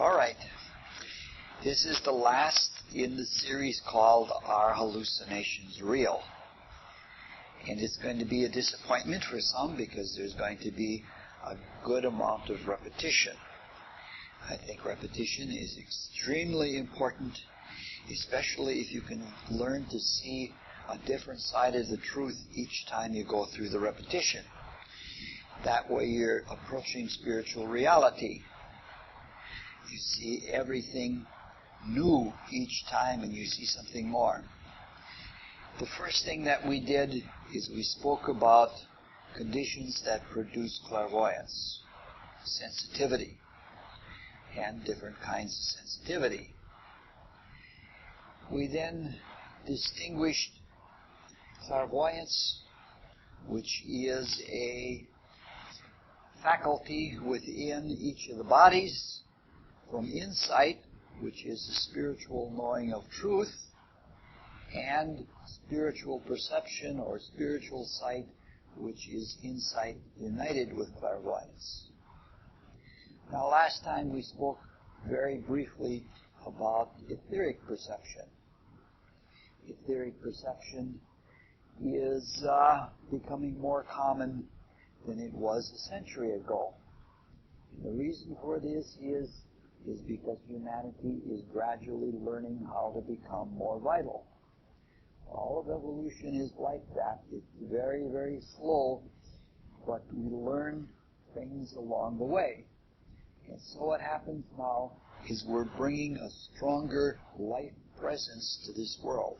All right. This is the last in the series called Are Hallucinations Real? And it's going to be a disappointment for some because there's going to be a good amount of repetition. I think repetition is extremely important, especially if you can learn to see a different side of the truth each time you go through the repetition. That way you're approaching spiritual reality. You see everything new each time and you see something more. The first thing that we did is we spoke about conditions that produce clairvoyance, sensitivity, and different kinds of sensitivity. We then distinguished clairvoyance, which is a faculty within each of the bodies, from insight, which is the spiritual knowing of truth, and spiritual perception or spiritual sight, which is insight united with clairvoyance. Now, last time we spoke very briefly about etheric perception. Etheric perception is becoming more common than it was a century ago. And the reason for this is because humanity is gradually learning how to become more vital. All of evolution is like that. It's very, very slow, but we learn things along the way. And so what happens now is we're bringing a stronger life presence to this world.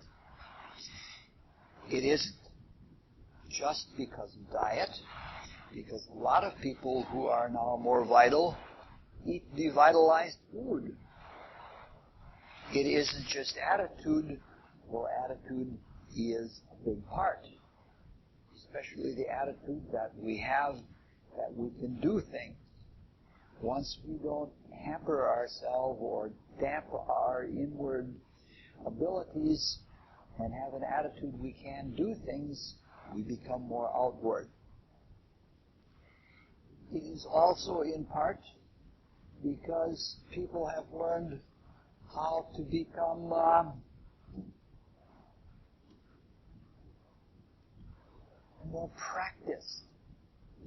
It isn't just because of diet, because a lot of people who are now more vital eat devitalized food. It isn't just attitude, though attitude is a big part, especially the attitude that we have that we can do things. Once we don't hamper ourselves or dampen our inward abilities and have an attitude we can do things, we become more outward. It is also in part because people have learned how to become more practiced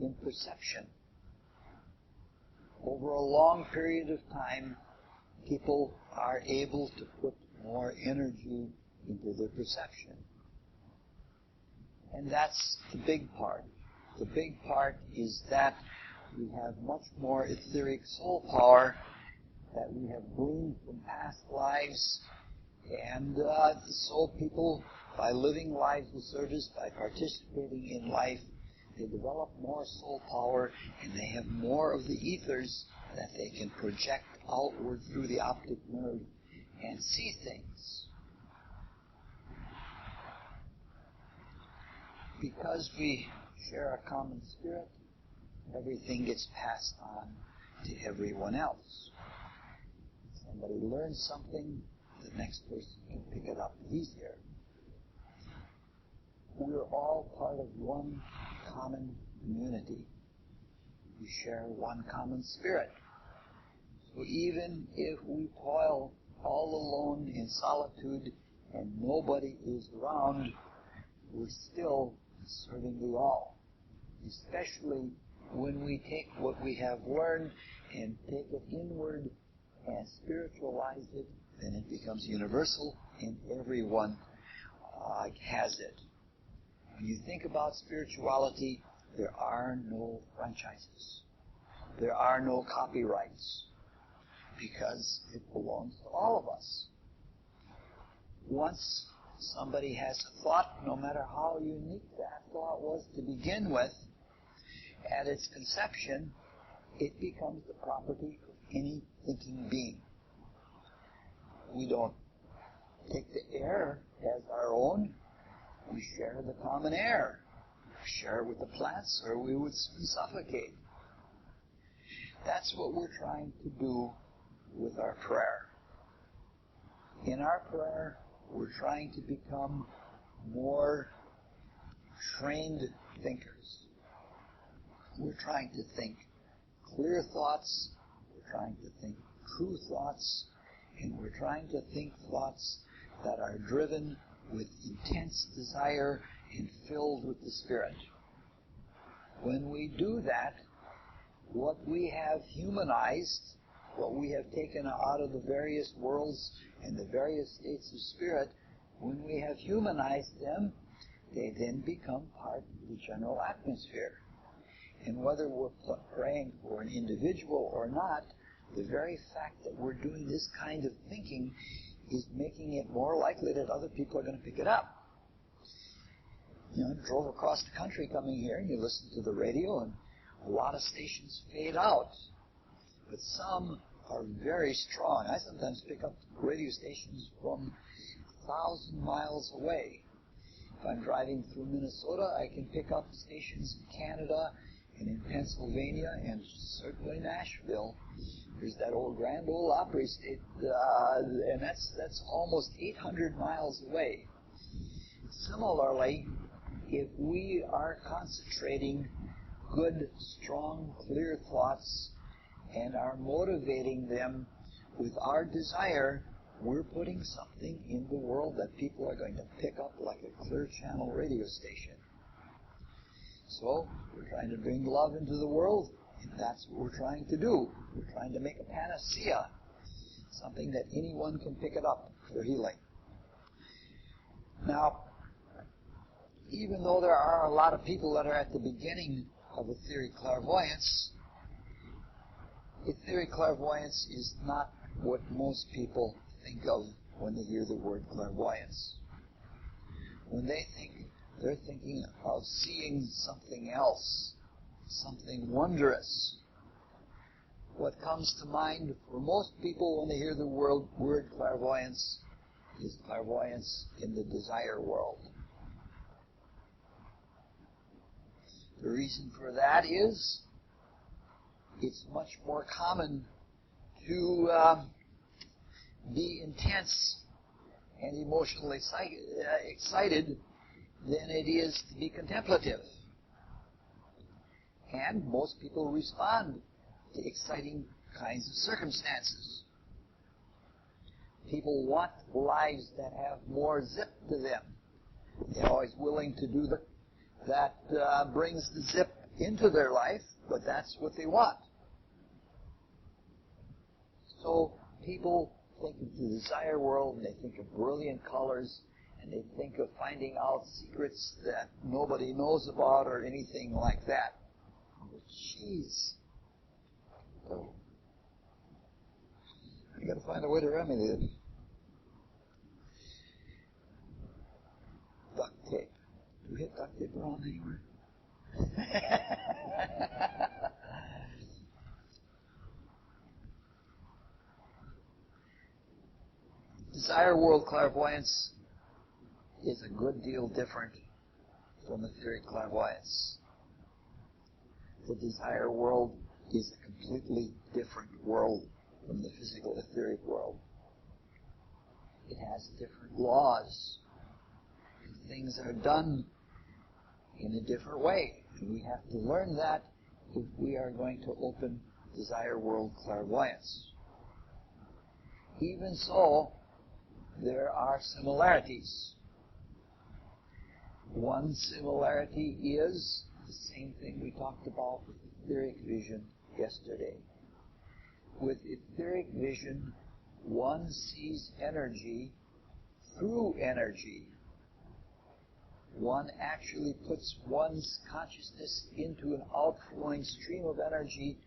in perception. Over a long period of time, people are able to put more energy into their perception. And that's the big part. The big part is that we have much more etheric soul power that we have gleaned from past lives. And so people, by living lives of service, by participating in life, they develop more soul power and they have more of the ethers that they can project outward through the optic nerve and see things. Because we share a common spirit, everything gets passed on to everyone else. If somebody learns something, the next person can pick it up easier. We're all part of one common community. We share one common spirit. So even if we toil all alone in solitude and nobody is around, we're still serving the all. Especially when we take what we have learned and take it inward and spiritualize it, then it becomes universal and everyone has it. When you think about spirituality, there are no franchises. There are no copyrights because it belongs to all of us. Once somebody has a thought, no matter how unique that thought was to begin with, at its conception, it becomes the property of any thinking being. We don't take the air as our own. We share the common air. We share it with the plants or we would suffocate. That's what we're trying to do with our prayer. In our prayer, we're trying to become more trained thinkers. We're trying to think clear thoughts. We're trying to think true thoughts, and we're trying to think thoughts that are driven with intense desire and filled with the Spirit. When we do that, what we have humanized, what we have taken out of the various worlds and the various states of spirit, when we have humanized them, they then become part of the general atmosphere. And whether we're praying for an individual or not, the very fact that we're doing this kind of thinking is making it more likely that other people are going to pick it up. You know, I drove across the country coming here, and you listen to the radio, and a lot of stations fade out. But some are very strong. I sometimes pick up radio stations from 1,000 miles away. If I'm driving through Minnesota, I can pick up stations in Canada and in Pennsylvania and certainly Nashville. There's that old Grand Ole Opry state, and that's almost 800 miles away. Similarly, if we are concentrating good, strong, clear thoughts and are motivating them with our desire, we're putting something in the world that people are going to pick up like a clear channel radio station. So we're trying to bring love into the world, and that's what we're trying to do. We're trying to make a panacea, something that anyone can pick it up for healing. Now, even though there are a lot of people that are at the beginning of etheric clairvoyance, etheric clairvoyance is not what most people think of when they hear the word clairvoyance. When they think, they're thinking of seeing something else, something wondrous. What comes to mind for most people when they hear the word clairvoyance is clairvoyance in the desire world. The reason for that is it's much more common to be intense and emotionally excited than it is to be contemplative. And most people respond to exciting kinds of circumstances. People want lives that have more zip to them. They're always willing to do that brings the zip into their life, but that's what they want. So people think of the desire world, and they think of brilliant colors, and they think of finding out secrets that nobody knows about or anything like that. Oh, jeez. Oh. I got to find a way to remedy it. Duct tape. Do we hit duct tape around anywhere? Desire world clairvoyance is a good deal different from etheric clairvoyance. The desire world is a completely different world from the physical etheric world. It has different laws. Things are done in a different way. And we have to learn that if we are going to open desire world clairvoyance. Even so, there are similarities. One similarity is the same thing we talked about with etheric vision yesterday. With etheric vision, one sees energy through energy. One actually puts one's consciousness into an outflowing stream of energy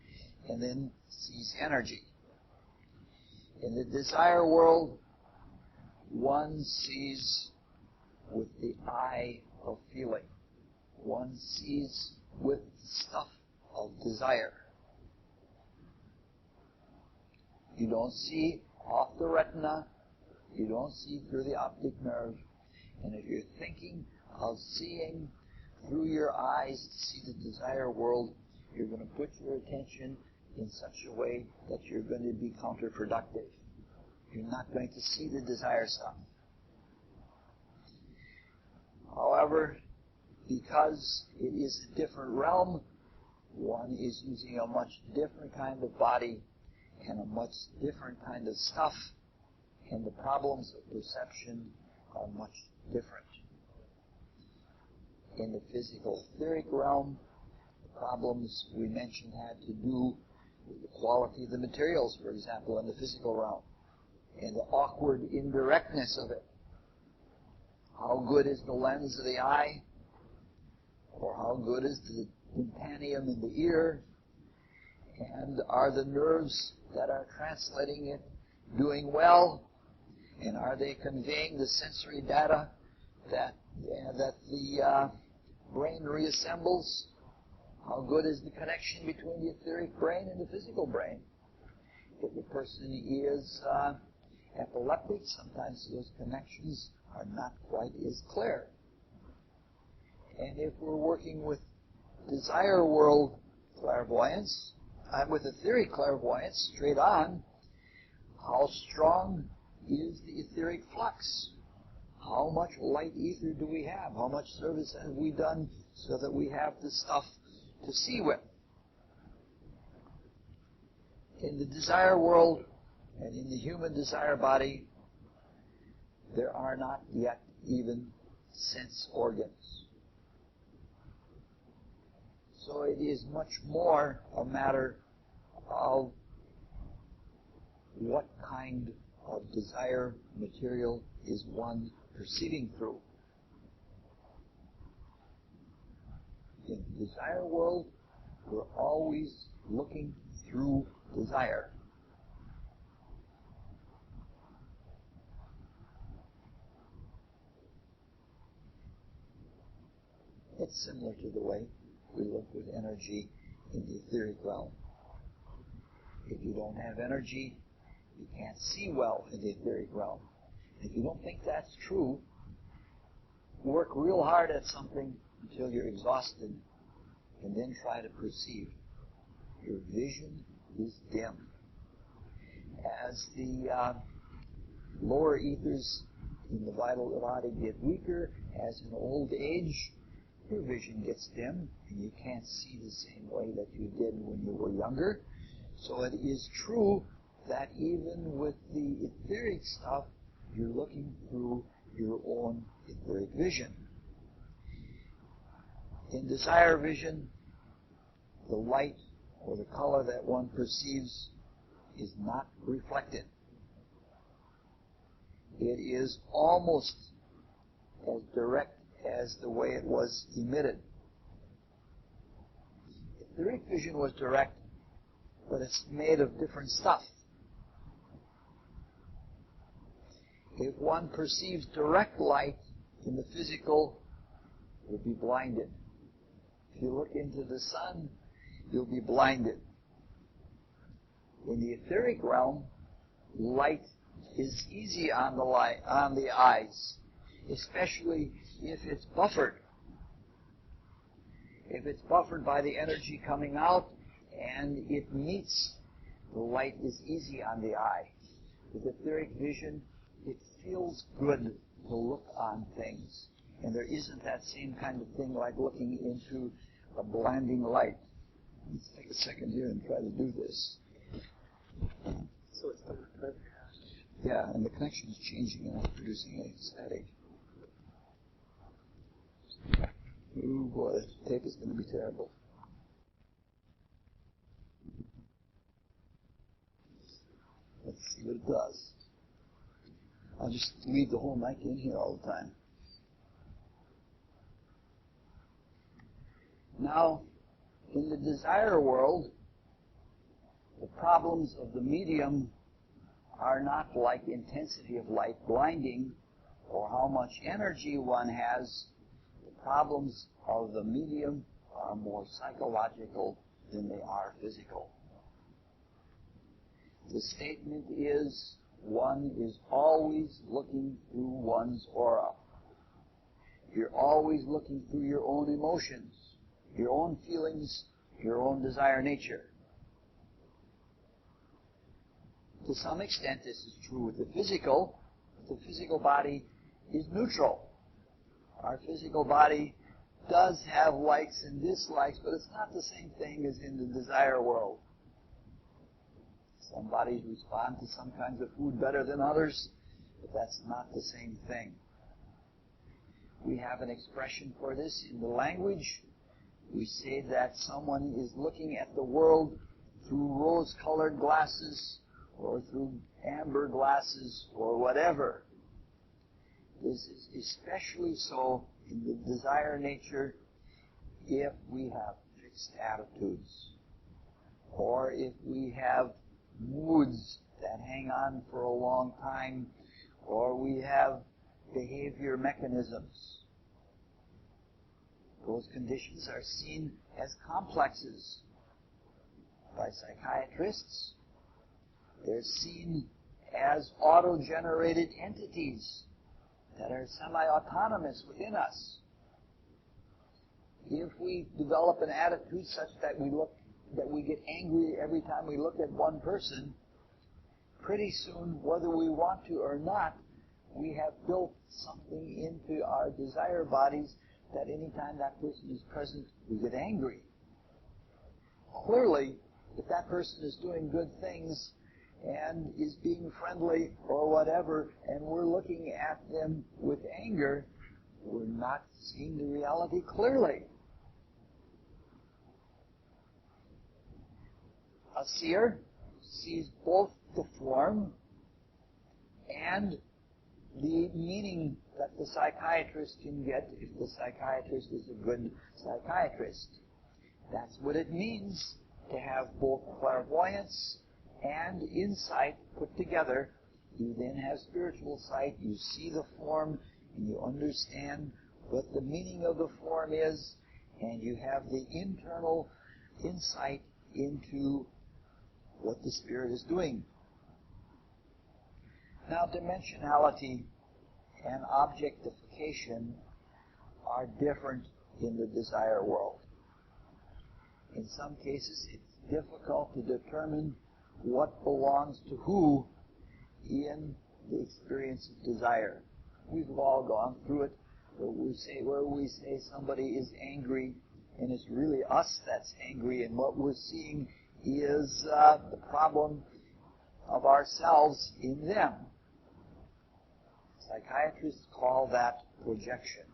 and then sees energy. In the desire world, one sees with the eye of feeling. One sees with stuff of desire. You don't see off the retina. You don't see through the optic nerve. And if you're thinking of seeing through your eyes to see the desire world, you're going to put your attention in such a way that you're going to be counterproductive. You're not going to see the desire stuff. However, because it is a different realm, one is using a much different kind of body, and a much different kind of stuff, and the problems of perception are much different. In the physical etheric realm, the problems we mentioned had to do with the quality of the materials, for example, in the physical realm, and the awkward indirectness of it. How good is the lens of the eye? Or how good is the tympanium in the ear? And are the nerves that are translating it doing well? And are they conveying the sensory data that the brain reassembles? How good is the connection between the etheric brain and the physical brain? If the person is epileptic, sometimes those connections are not quite as clear. And if we're working with desire world clairvoyance, with etheric clairvoyance, straight on, how strong is the etheric flux? How much light ether do we have? How much service have we done so that we have the stuff to see with? In the desire world and in the human desire body, there are not yet even sense organs. So it is much more a matter of what kind of desire material is one perceiving through. In the desire world, we're always looking through desire. It's similar to the way we look with energy in the etheric realm. If you don't have energy, you can't see well in the etheric realm. If you don't think that's true, work real hard at something until you're exhausted, and then try to perceive. Your vision is dim. As the lower ethers in the vital body get weaker, as in old age, your vision gets dim, and you can't see the same way that you did when you were younger. So it is true that even with the etheric stuff, you're looking through your own etheric vision. In desire vision, the light or the color that one perceives is not reflected. It is almost as direct as the way it was emitted. Etheric vision was direct, but it's made of different stuff. If one perceives direct light in the physical, you'll be blinded. If you look into the sun, you'll be blinded. In the etheric realm, light is easy on the eyes, especially if it's buffered. If it's buffered by the energy coming out and it meets, the light is easy on the eye. With etheric vision, it feels good to look on things. And there isn't that same kind of thing like looking into a blinding light. Let's take a second here and try to do this. So it's the yeah, and the connection is changing and it's producing a static. Ooh boy, this tape is going to be terrible. Let's see what it does. I'll just leave the whole mic in here all the time. Now, in the desire world, the problems of the medium are not like intensity of light blinding or how much energy one has. The problems of the medium are more psychological than they are physical. The statement is, one is always looking through one's aura. You're always looking through your own emotions, your own feelings, your own desire nature. To some extent, this is true with the physical. The physical body is neutral. Our physical body does have likes and dislikes, but it's not the same thing as in the desire world. Some bodies respond to some kinds of food better than others, but that's not the same thing. We have an expression for this in the language. We say that someone is looking at the world through rose-colored glasses or through amber glasses or whatever. This is especially so in the desire nature if we have fixed attitudes or if we have moods that hang on for a long time or we have behavior mechanisms. Those conditions are seen as complexes by psychiatrists. They're seen as auto-generated entities that are semi-autonomous within us. If we develop an attitude such that we get angry every time we look at one person, pretty soon, whether we want to or not, we have built something into our desire bodies that any time that person is present, we get angry. Clearly, if that person is doing good things and is being friendly or whatever, and we're looking at them with anger, we're not seeing the reality clearly. A seer sees both the form and the meaning that the psychiatrist can get if the psychiatrist is a good psychiatrist. That's what it means to have both clairvoyance and insight put together. You then have spiritual sight. You see the form and you understand what the meaning of the form is, and you have the internal insight into what the spirit is doing. Now, dimensionality and objectification are different in the desire world. In some cases, it's difficult to determine what belongs to who in the experience of desire. We've all gone through it where we say somebody is angry, and it's really us that's angry, and what we're seeing is the problem of ourselves in them. Psychiatrists call that projection.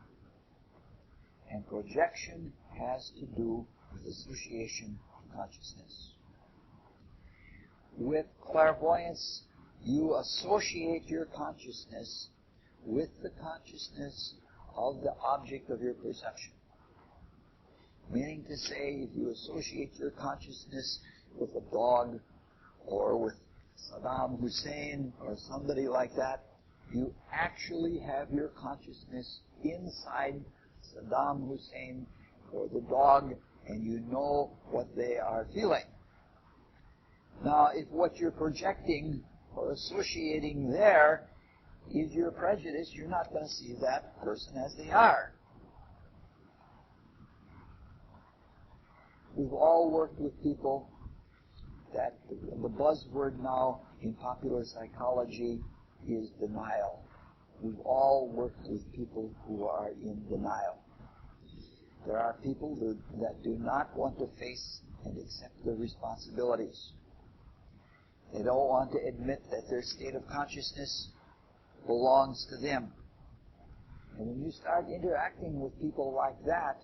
And projection has to do with association of consciousness. With clairvoyance, you associate your consciousness with the consciousness of the object of your perception. Meaning to say, if you associate your consciousness with a dog or with Saddam Hussein or somebody like that, you actually have your consciousness inside Saddam Hussein or the dog, and you know what they are feeling. Now, if what you're projecting or associating there is your prejudice, you're not going to see that person as they are. We've all worked with people that the buzzword now in popular psychology is denial. We've all worked with people who are in denial. There are people that do not want to face and accept their responsibilities. They don't want to admit that their state of consciousness belongs to them. And when you start interacting with people like that,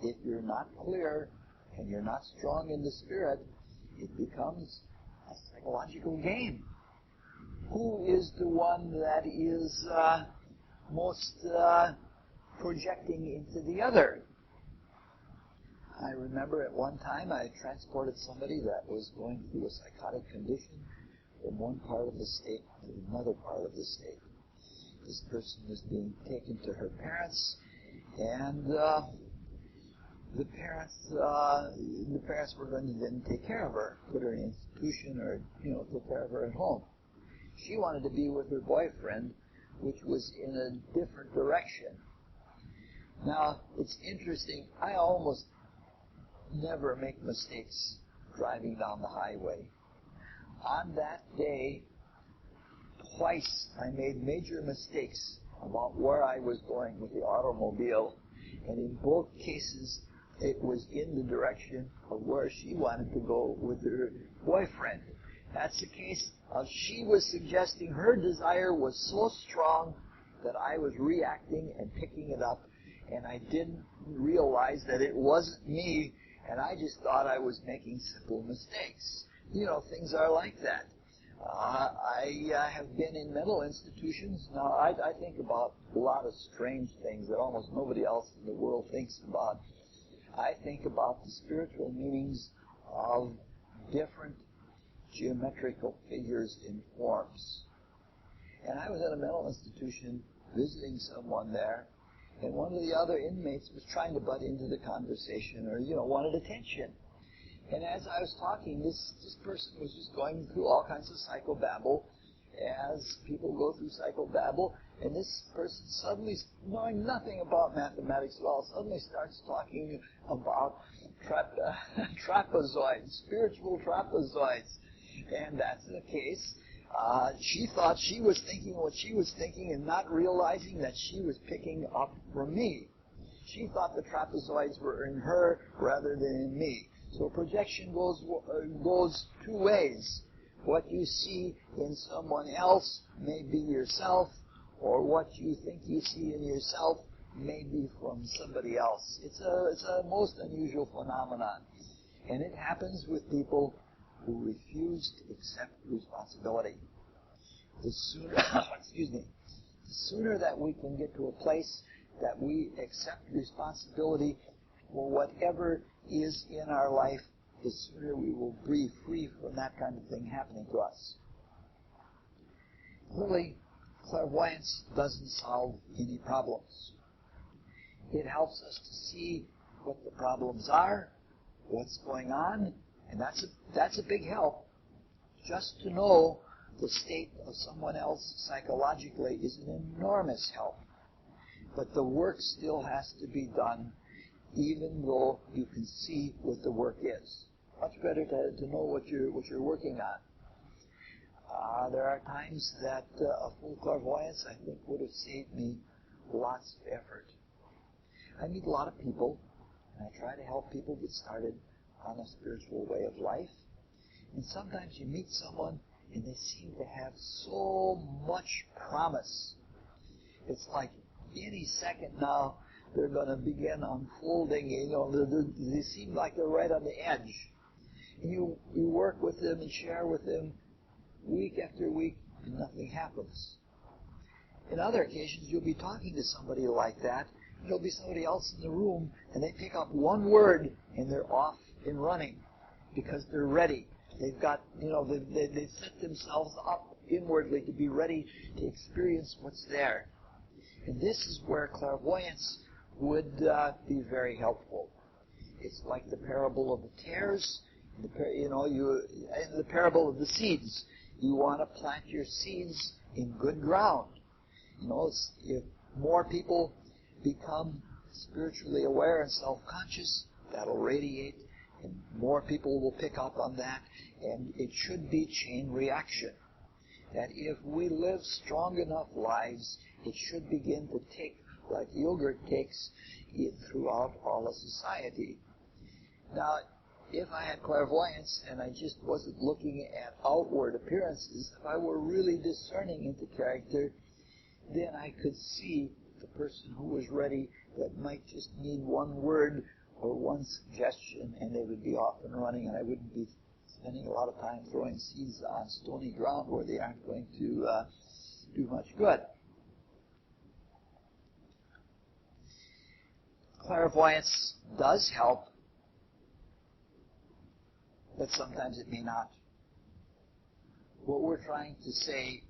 if you're not clear and you're not strong in the spirit, it becomes a psychological game. Who is the one that is most projecting into the other? I remember at one time I transported somebody that was going through a psychotic condition from one part of the state to another part of the state. This person was being taken to her parents, and the parents were going to then take care of her, put her in an institution, or take care of her at home. She wanted to be with her boyfriend, which was in a different direction. Now, it's interesting. I almost never make mistakes driving down the highway. On that day, twice I made major mistakes about where I was going with the automobile, and in both cases, it was in the direction of where she wanted to go with her boyfriend. That's the case. She was suggesting her desire was so strong that I was reacting and picking it up, and I didn't realize that it wasn't me, and I just thought I was making simple mistakes. You know, things are like that. I have been in mental institutions. Now, I think about a lot of strange things that almost nobody else in the world thinks about. I think about the spiritual meanings of different geometrical figures in forms. And I was at a mental institution visiting someone there, and one of the other inmates was trying to butt into the conversation or, wanted attention. And as I was talking, this person was just going through all kinds of psychobabble, as people go through psychobabble, and this person suddenly, knowing nothing about mathematics at all, suddenly starts talking about trapezoids, spiritual trapezoids. And that's the case. She thought she was thinking what she was thinking and not realizing that she was picking up from me. She thought the trapezoids were in her rather than in me. So projection goes two ways. What you see in someone else may be yourself, or what you think you see in yourself may be from somebody else. It's a most unusual phenomenon. And it happens with people who refuse to accept responsibility. The sooner, the sooner that we can get to a place that we accept responsibility for whatever is in our life, the sooner we will be free from that kind of thing happening to us. Clearly, clairvoyance doesn't solve any problems. It helps us to see what the problems are, what's going on, and that's a big help. Just to know the state of someone else psychologically is an enormous help. But the work still has to be done, even though you can see what the work is. Much better to know what you're working on. There are times that a full clairvoyance, I think, would have saved me lots of effort. I meet a lot of people, and I try to help people get started on a spiritual way of life. And sometimes you meet someone, and they seem to have so much promise. It's like any second now they're going to begin unfolding. They seem like they're right on the edge. And you work with them and share with them week after week, and nothing happens. In other occasions, you'll be talking to somebody like that, and there'll be somebody else in the room, and they pick up one word, and they're off and running because they're ready. They've got, they've set themselves up inwardly to be ready to experience what's there. And this is where clairvoyance would be very helpful. It's like the parable of the tares, and the parable of the seeds. You want to plant your seeds in good ground. If more people become spiritually aware and self-conscious, that'll radiate, and more people will pick up on that, and it should be chain reaction. That if we live strong enough lives, it should begin to take, like yogurt takes, it throughout all of society. Now, if I had clairvoyance and I just wasn't looking at outward appearances, if I were really discerning into character, then I could see the person who was ready that might just need one word or one suggestion, and they would be off and running, and I wouldn't be spending a lot of time throwing seeds on stony ground where they aren't going to do much good. Clairvoyance does help, but sometimes it may not. What we're trying to say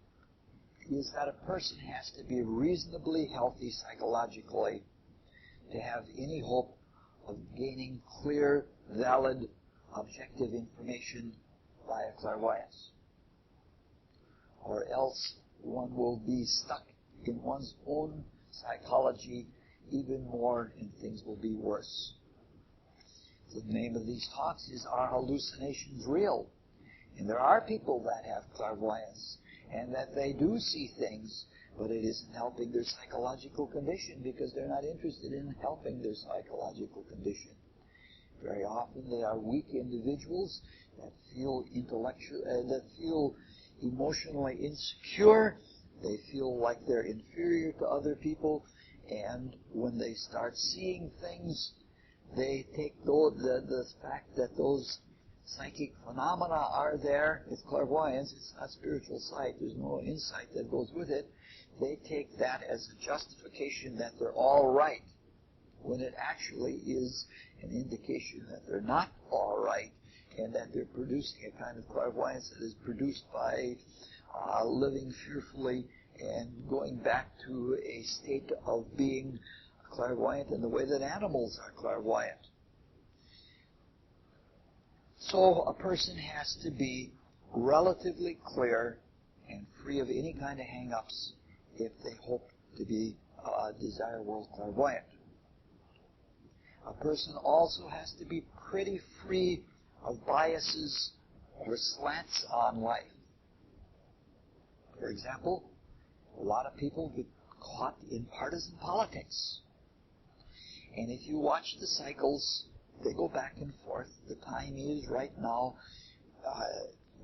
is that a person has to be reasonably healthy psychologically to have any hope of gaining clear, valid, objective information via clairvoyance. Or else one will be stuck in one's own psychology even more, and things will be worse. The name of these talks is Are Hallucinations Real? And there are people that have clairvoyance, and that they do see things, but it isn't helping their psychological condition because they're not interested in helping their psychological condition. Very often they are weak individuals that feel that feel emotionally insecure. They feel like they're inferior to other people, and when they start seeing things, they take the fact that those psychic phenomena are there. It's clairvoyance. It's not spiritual sight. There's no insight that goes with it. They take that as a justification that they're all right, when it actually is an indication that they're not all right, and that they're producing a kind of clairvoyance that is produced by living fearfully and going back to a state of being clairvoyant in the way that animals are clairvoyant. So a person has to be relatively clear and free of any kind of hang-ups if they hope to be a desire world clairvoyant. A person also has to be pretty free of biases or slants on life. For example, a lot of people get caught in partisan politics. And if you watch the cycles, they go back and forth. The time is right now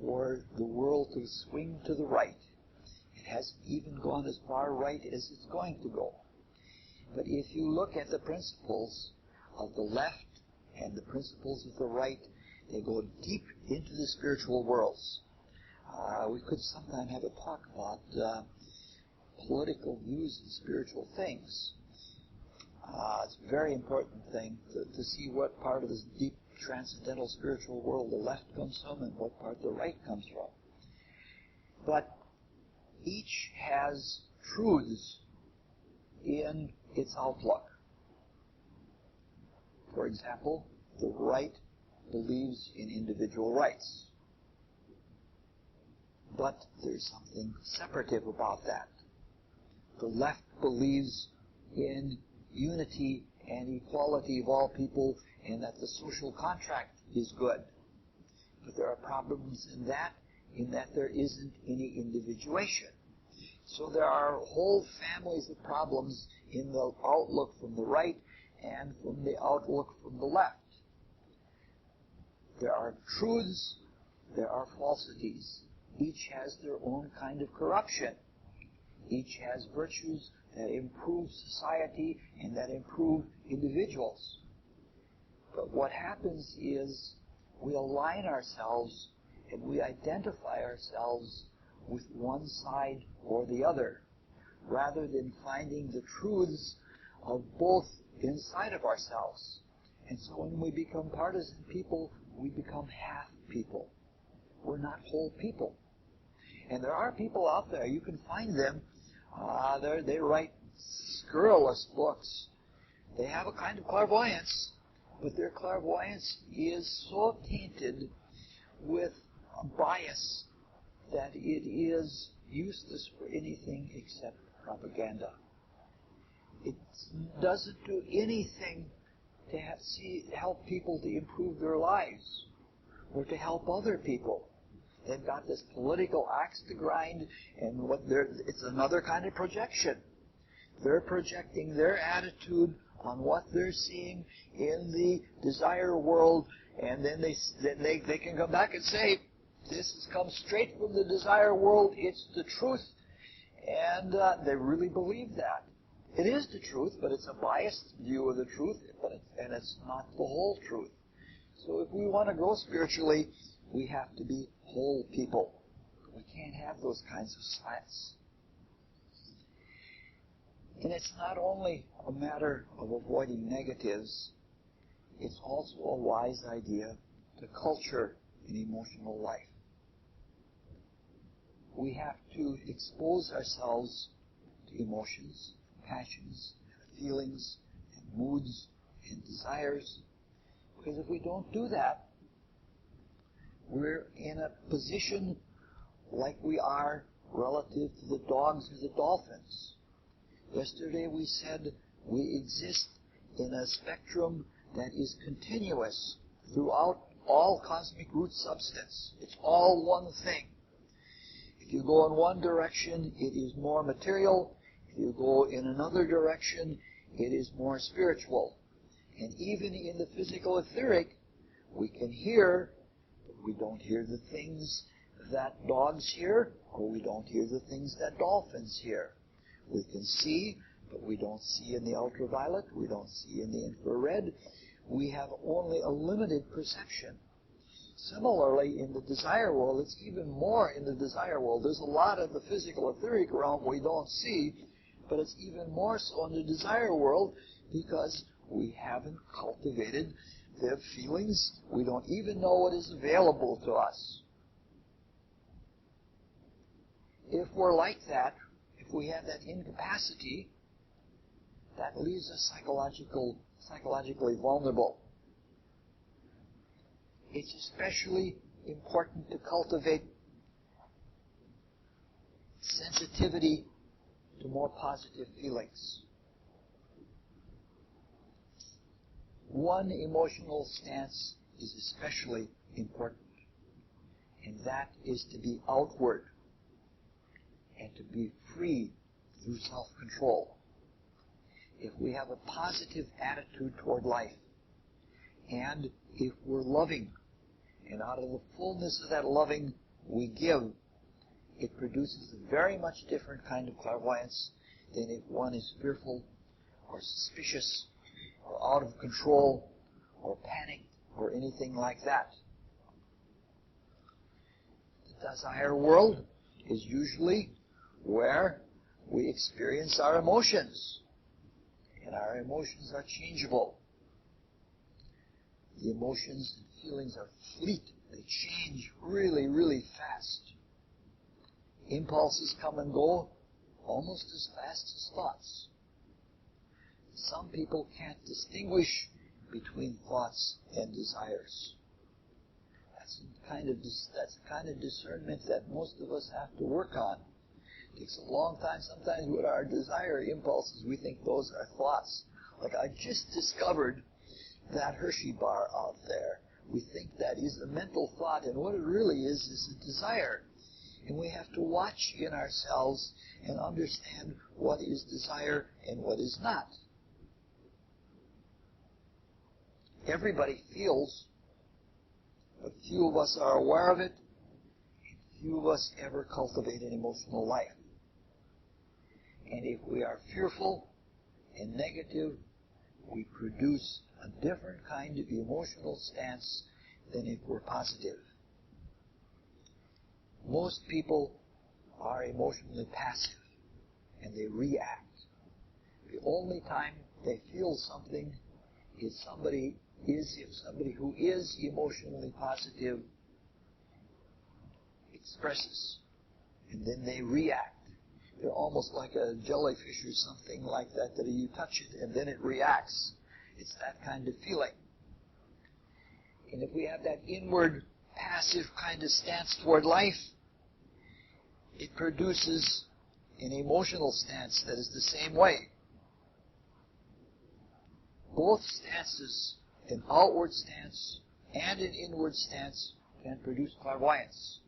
for the world to swing to the right. It hasn't even gone as far right as it's going to go. But if you look at the principles of the left and the principles of the right, they go deep into the spiritual worlds. We could sometime have a talk about political views and spiritual things. It's a very important thing to see what part of this deep transcendental spiritual world the left comes from and what part the right comes from. But each has truths in its outlook. For example, the right believes in individual rights. But there's something separative about that. The left believes in unity and equality of all people and that the social contract is good. But there are problems in that there isn't any individuation. So there are whole families of problems in the outlook from the right and from the outlook from the left. There are truths, there are falsities. Each has their own kind of corruption. Each has virtues that improve society and that improve individuals. But what happens is we align ourselves and we identify ourselves with one side or the other, rather than finding the truths of both inside of ourselves. And so when we become partisan people, we become half people. We're not whole people. And there are people out there, you can find them, they write scurrilous books. They have a kind of clairvoyance, but their clairvoyance is so tainted with a bias that it is useless for anything except propaganda. It doesn't do anything to help people to improve their lives or to help other people. They've got this political axe to grind, and it's another kind of projection. They're projecting their attitude on what they're seeing in the desire world, and then they can come back and say, this has come straight from the desire world, it's the truth, and they really believe that. It is the truth, but it's a biased view of the truth, and it's not the whole truth. So if we want to grow spiritually, we have to be whole people. We can't have those kinds of slants. And it's not only a matter of avoiding negatives, it's also a wise idea to culture an emotional life. We have to expose ourselves to emotions, passions, feelings, and moods, and desires, because if we don't do that, we're in a position like we are relative to the dogs or the dolphins. Yesterday we said we exist in a spectrum that is continuous throughout all cosmic root substance. It's all one thing. If you go in one direction, it is more material. If you go in another direction, it is more spiritual. And even in the physical etheric, we can hear, but we don't hear the things that dogs hear, or we don't hear the things that dolphins hear. We can see, but we don't see in the ultraviolet, we don't see in the infrared. We have only a limited perception. Similarly, in the desire world, it's even more in the desire world. There's a lot of the physical etheric realm we don't see, but it's even more so in the desire world because we haven't cultivated the feelings. We don't even know what is available to us. If we're like that, if we have that incapacity, that leaves us psychologically vulnerable. It's especially important to cultivate sensitivity to more positive feelings. One emotional stance is especially important, and that is to be outward and to be free through self-control. If we have a positive attitude toward life, and if we're loving, and out of the fullness of that loving we give, it produces a very much different kind of clairvoyance than if one is fearful or suspicious or out of control or panicked or anything like that. The desire world is usually where we experience our emotions, and our emotions are changeable. The emotions and feelings are fleet. They change really, really fast. Impulses come and go almost as fast as thoughts. Some people can't distinguish between thoughts and desires. That's the kind of discernment that most of us have to work on. It takes a long time. Sometimes with our desire impulses, we think those are thoughts. Like I just discovered that Hershey bar out there. We think that is a mental thought, and what it really is a desire. And we have to watch in ourselves and understand what is desire and what is not. Everybody feels, but few of us are aware of it, and few of us ever cultivate an emotional life. And if we are fearful and negative, we produce a different kind of emotional stance than if we're positive. Most people are emotionally passive, and they react. The only time they feel something is if somebody who is emotionally positive expresses, and then they react. They're almost like a jellyfish or something like that you touch it and then it reacts. It's that kind of feeling. And if we have that inward, passive kind of stance toward life, it produces an emotional stance that is the same way. Both stances, an outward stance and an inward stance, can produce clairvoyance.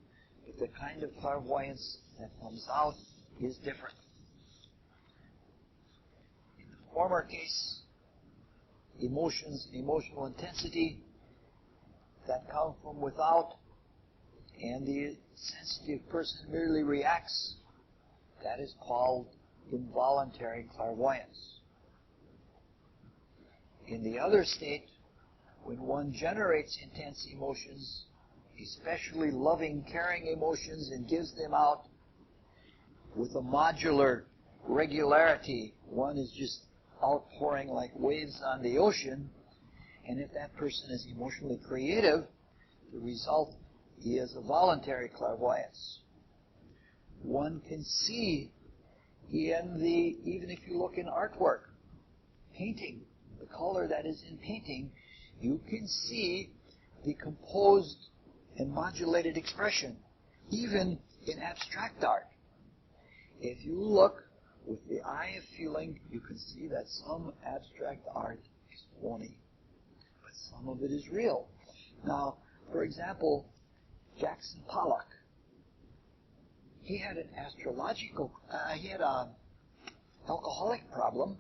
But the kind of clairvoyance that comes out is different. In the former case, emotions and emotional intensity that come from without, and the sensitive person merely reacts, that is called involuntary clairvoyance. In the other state, when one generates intense emotions, especially loving, caring emotions, and gives them out with a modular regularity, one is just outpouring like waves on the ocean, and if that person is emotionally creative, the result is a voluntary clairvoyance. One can see even if you look in artwork, painting, the color that is in painting, you can see the composed and modulated expression, even in abstract art. If you look with the eye of feeling, you can see that some abstract art is phony, but some of it is real. Now, for example, Jackson Pollock, he had an alcoholic problem,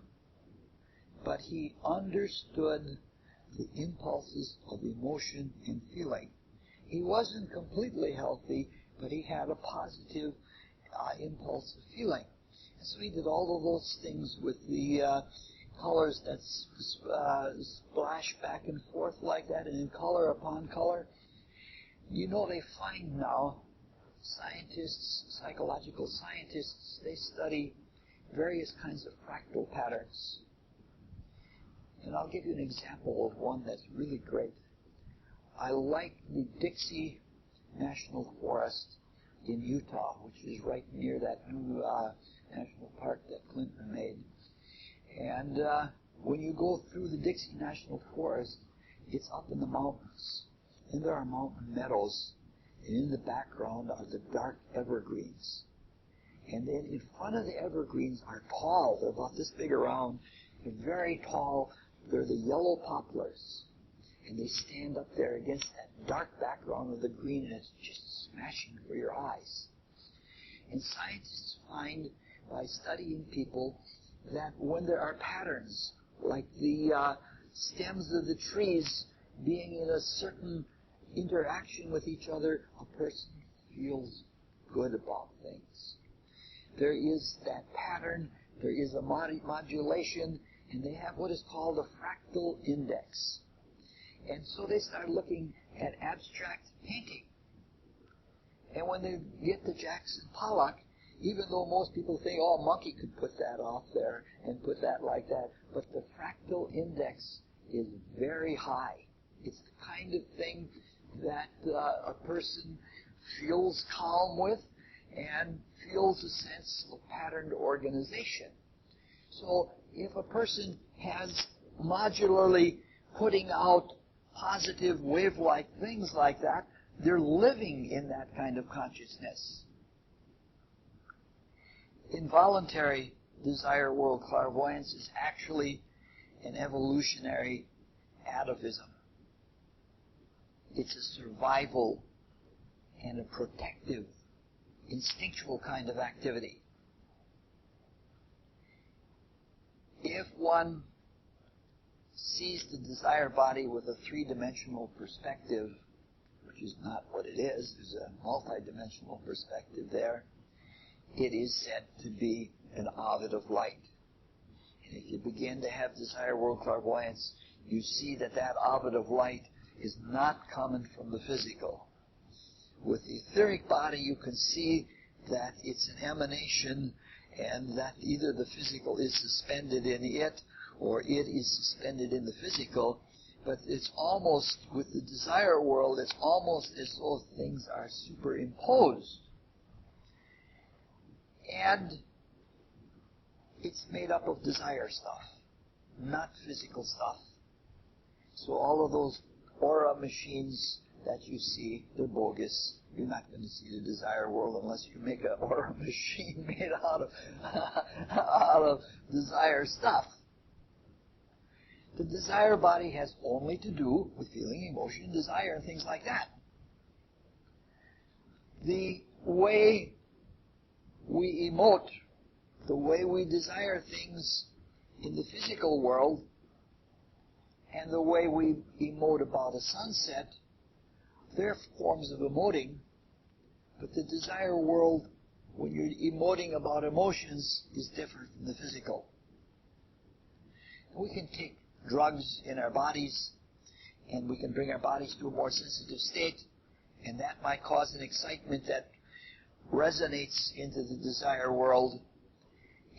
but he understood the impulses of emotion and feeling. He wasn't completely healthy, but he had a positive impulse of feeling. And so he did all of those things with the colors that splash back and forth like that, and in color upon color. You know, they find now, scientists, psychological scientists, they study various kinds of fractal patterns. And I'll give you an example of one that's really great. I like the Dixie National Forest in Utah, which is right near that new national park that Clinton made. And when you go through the Dixie National Forest, it's up in the mountains. And there are mountain meadows. And in the background are the dark evergreens. And then in front of the evergreens are tall. They're about this big around. They're very tall. They're the yellow poplars. And they stand up there against that dark background of the green, and it's just smashing for your eyes. And scientists find, by studying people, that when there are patterns, like the stems of the trees being in a certain interaction with each other, a person feels good about things. There is that pattern, there is a modulation, and they have what is called a fractal index. And so they start looking at abstract painting. And when they get to Jackson Pollock, even though most people think, oh, a monkey could put that off there and put that like that, but the fractal index is very high. It's the kind of thing that a person feels calm with and feels a sense of patterned organization. So if a person has modularly putting out positive wave-like things like that, they're living in that kind of consciousness. Involuntary desire world clairvoyance is actually an evolutionary atavism. It's a survival and a protective, instinctual kind of activity. If one sees the desire body with a three-dimensional perspective, which is not what it is, there's a multi-dimensional perspective there, it is said to be an ovid of light. And if you begin to have desire world clairvoyance, you see that that ovid of light is not coming from the physical. With the etheric body, you can see that it's an emanation and that either the physical is suspended in it or it is suspended in the physical. But it's almost, with the desire world, it's almost as though things are superimposed. And it's made up of desire stuff, not physical stuff. So all of those aura machines that you see, they're bogus. You're not going to see the desire world unless you make an aura machine made out of desire stuff. The desire body has only to do with feeling, emotion, desire, and things like that. The way we emote, the way we desire things in the physical world, and the way we emote about a sunset, they're forms of emoting, but the desire world, when you're emoting about emotions, is different from the physical. And we can take drugs in our bodies, and we can bring our bodies to a more sensitive state, and that might cause an excitement that resonates into the desire world,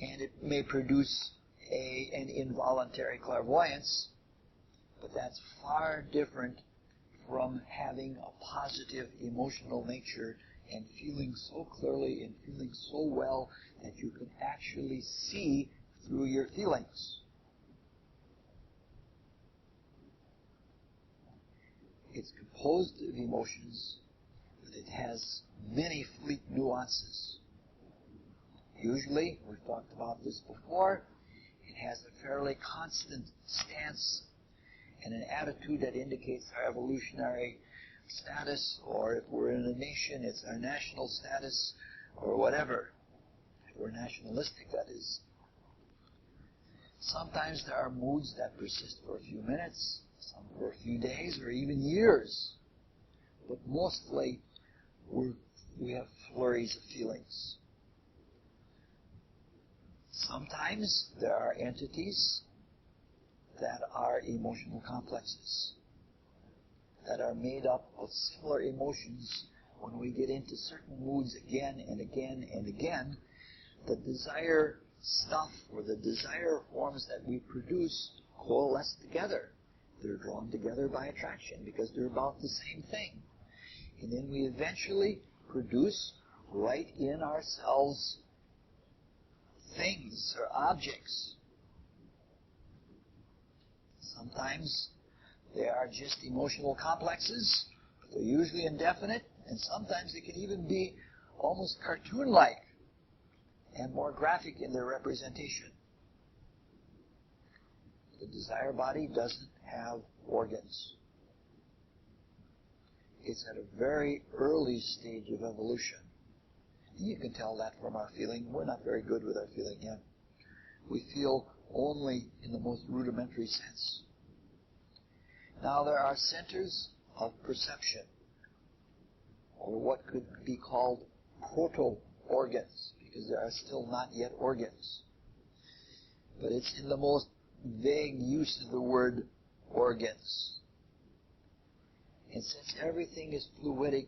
and it may produce an involuntary clairvoyance, but that's far different from having a positive emotional nature and feeling so clearly and feeling so well that you can actually see through your feelings. It's composed of emotions, but it has many fleet nuances. Usually, we've talked about this before, it has a fairly constant stance and an attitude that indicates our evolutionary status, or if we're in a nation, it's our national status, or whatever. If we're nationalistic, that is. Sometimes there are moods that persist for a few minutes. some for a few days or even years. But mostly we have flurries of feelings. Sometimes there are entities that are emotional complexes, that are made up of similar emotions. When we get into certain moods again and again and again, the desire stuff or the desire forms that we produce coalesce together. They're drawn together by attraction because they're about the same thing. And then we eventually produce right in ourselves things or objects. Sometimes they are just emotional complexes, but they're usually indefinite, and sometimes they can even be almost cartoon-like and more graphic in their representation. The desire body doesn't have organs. It's at a very early stage of evolution. And you can tell that from our feeling. We're not very good with our feeling yet. We feel only in the most rudimentary sense. Now there are centers of perception, or what could be called proto-organs, because there are still not yet organs. But it's in the most vague use of the word organs. And since everything is fluidic,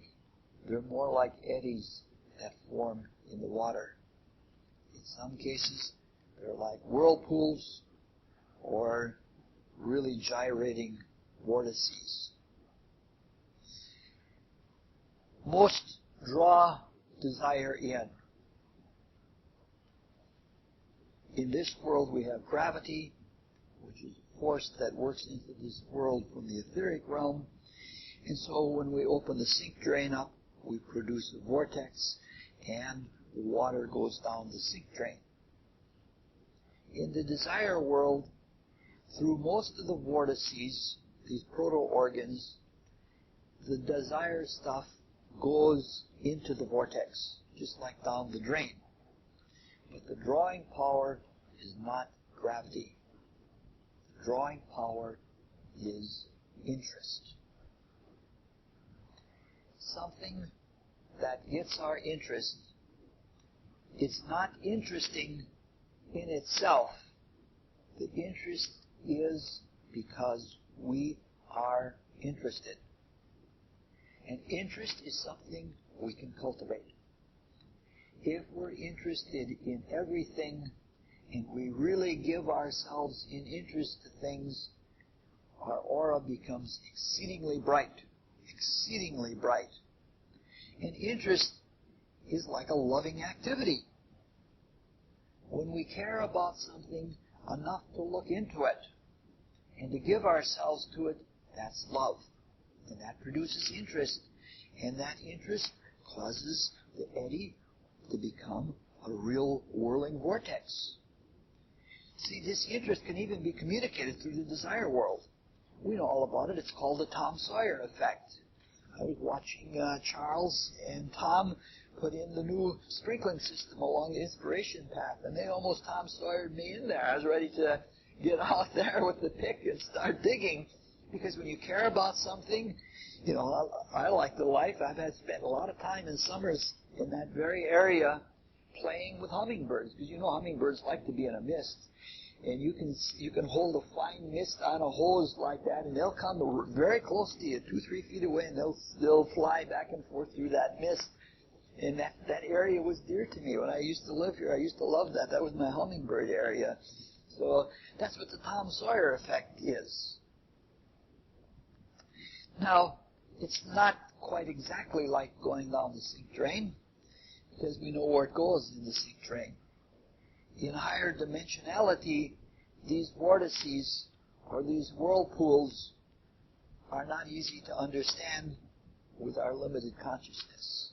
they're more like eddies that form in the water. In some cases, they're like whirlpools or really gyrating vortices. Most draw desire in. In this world we have gravity, which is a force that works into this world from the etheric realm. And so when we open the sink drain up, we produce a vortex, and the water goes down the sink drain. In the desire world, through most of the vortices, these proto-organs, the desire stuff goes into the vortex, just like down the drain. But the drawing power is not gravity. The drawing power is interest. Something that gets our interest, it's not interesting in itself. The interest is because we are interested. And interest is something we can cultivate. If we're interested in everything and we really give ourselves in interest to things, our aura becomes exceedingly bright. Exceedingly bright. And interest is like a loving activity. When we care about something enough to look into it and to give ourselves to it, that's love. And that produces interest. And that interest causes the eddy to become a real whirling vortex. See, this interest can even be communicated through the desire world. We know all about it. It's called the Tom Sawyer effect. I was watching Charles and Tom put in the new sprinkling system along the inspiration path, and they almost Tom Sawyered me in there. I was ready to get out there with the pick and start digging, because when you care about something, you know, I like the life. I've spent a lot of time in summers in that very area playing with hummingbirds, because you know hummingbirds like to be in a mist. And you can hold a fine mist on a hose like that, and they'll come very close to you, 2-3 feet away, and they'll fly back and forth through that mist. And that area was dear to me when I used to live here. I used to love that. That was my hummingbird area. So that's what the Tom Sawyer effect is. Now, it's not quite exactly like going down the sink drain, because we know where it goes in the sink drain. In higher dimensionality, these vortices or these whirlpools are not easy to understand with our limited consciousness.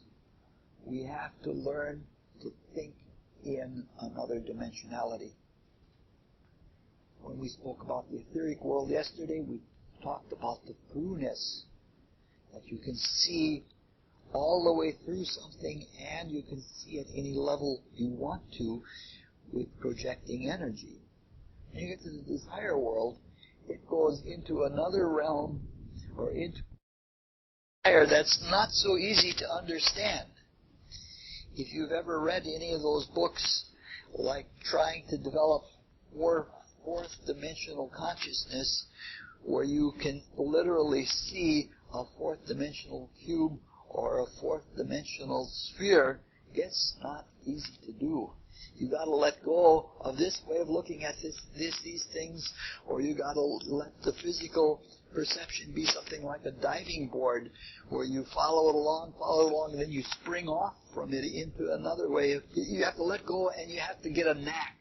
We have to learn to think in another dimensionality. When we spoke about the etheric world yesterday, we talked about the throughness, that you can see all the way through something, and you can see at any level you want to with projecting energy. And you get to the desire world, it goes into another realm or into fire that's not so easy to understand. If you've ever read any of those books, like trying to develop fourth dimensional consciousness, where you can literally see a fourth dimensional cube or a fourth dimensional sphere, it's not easy to do. You got to let go of this way of looking at these things, or you got to let the physical perception be something like a diving board, where you follow it along, and then you spring off from it into another way. You have to let go, and you have to get a knack.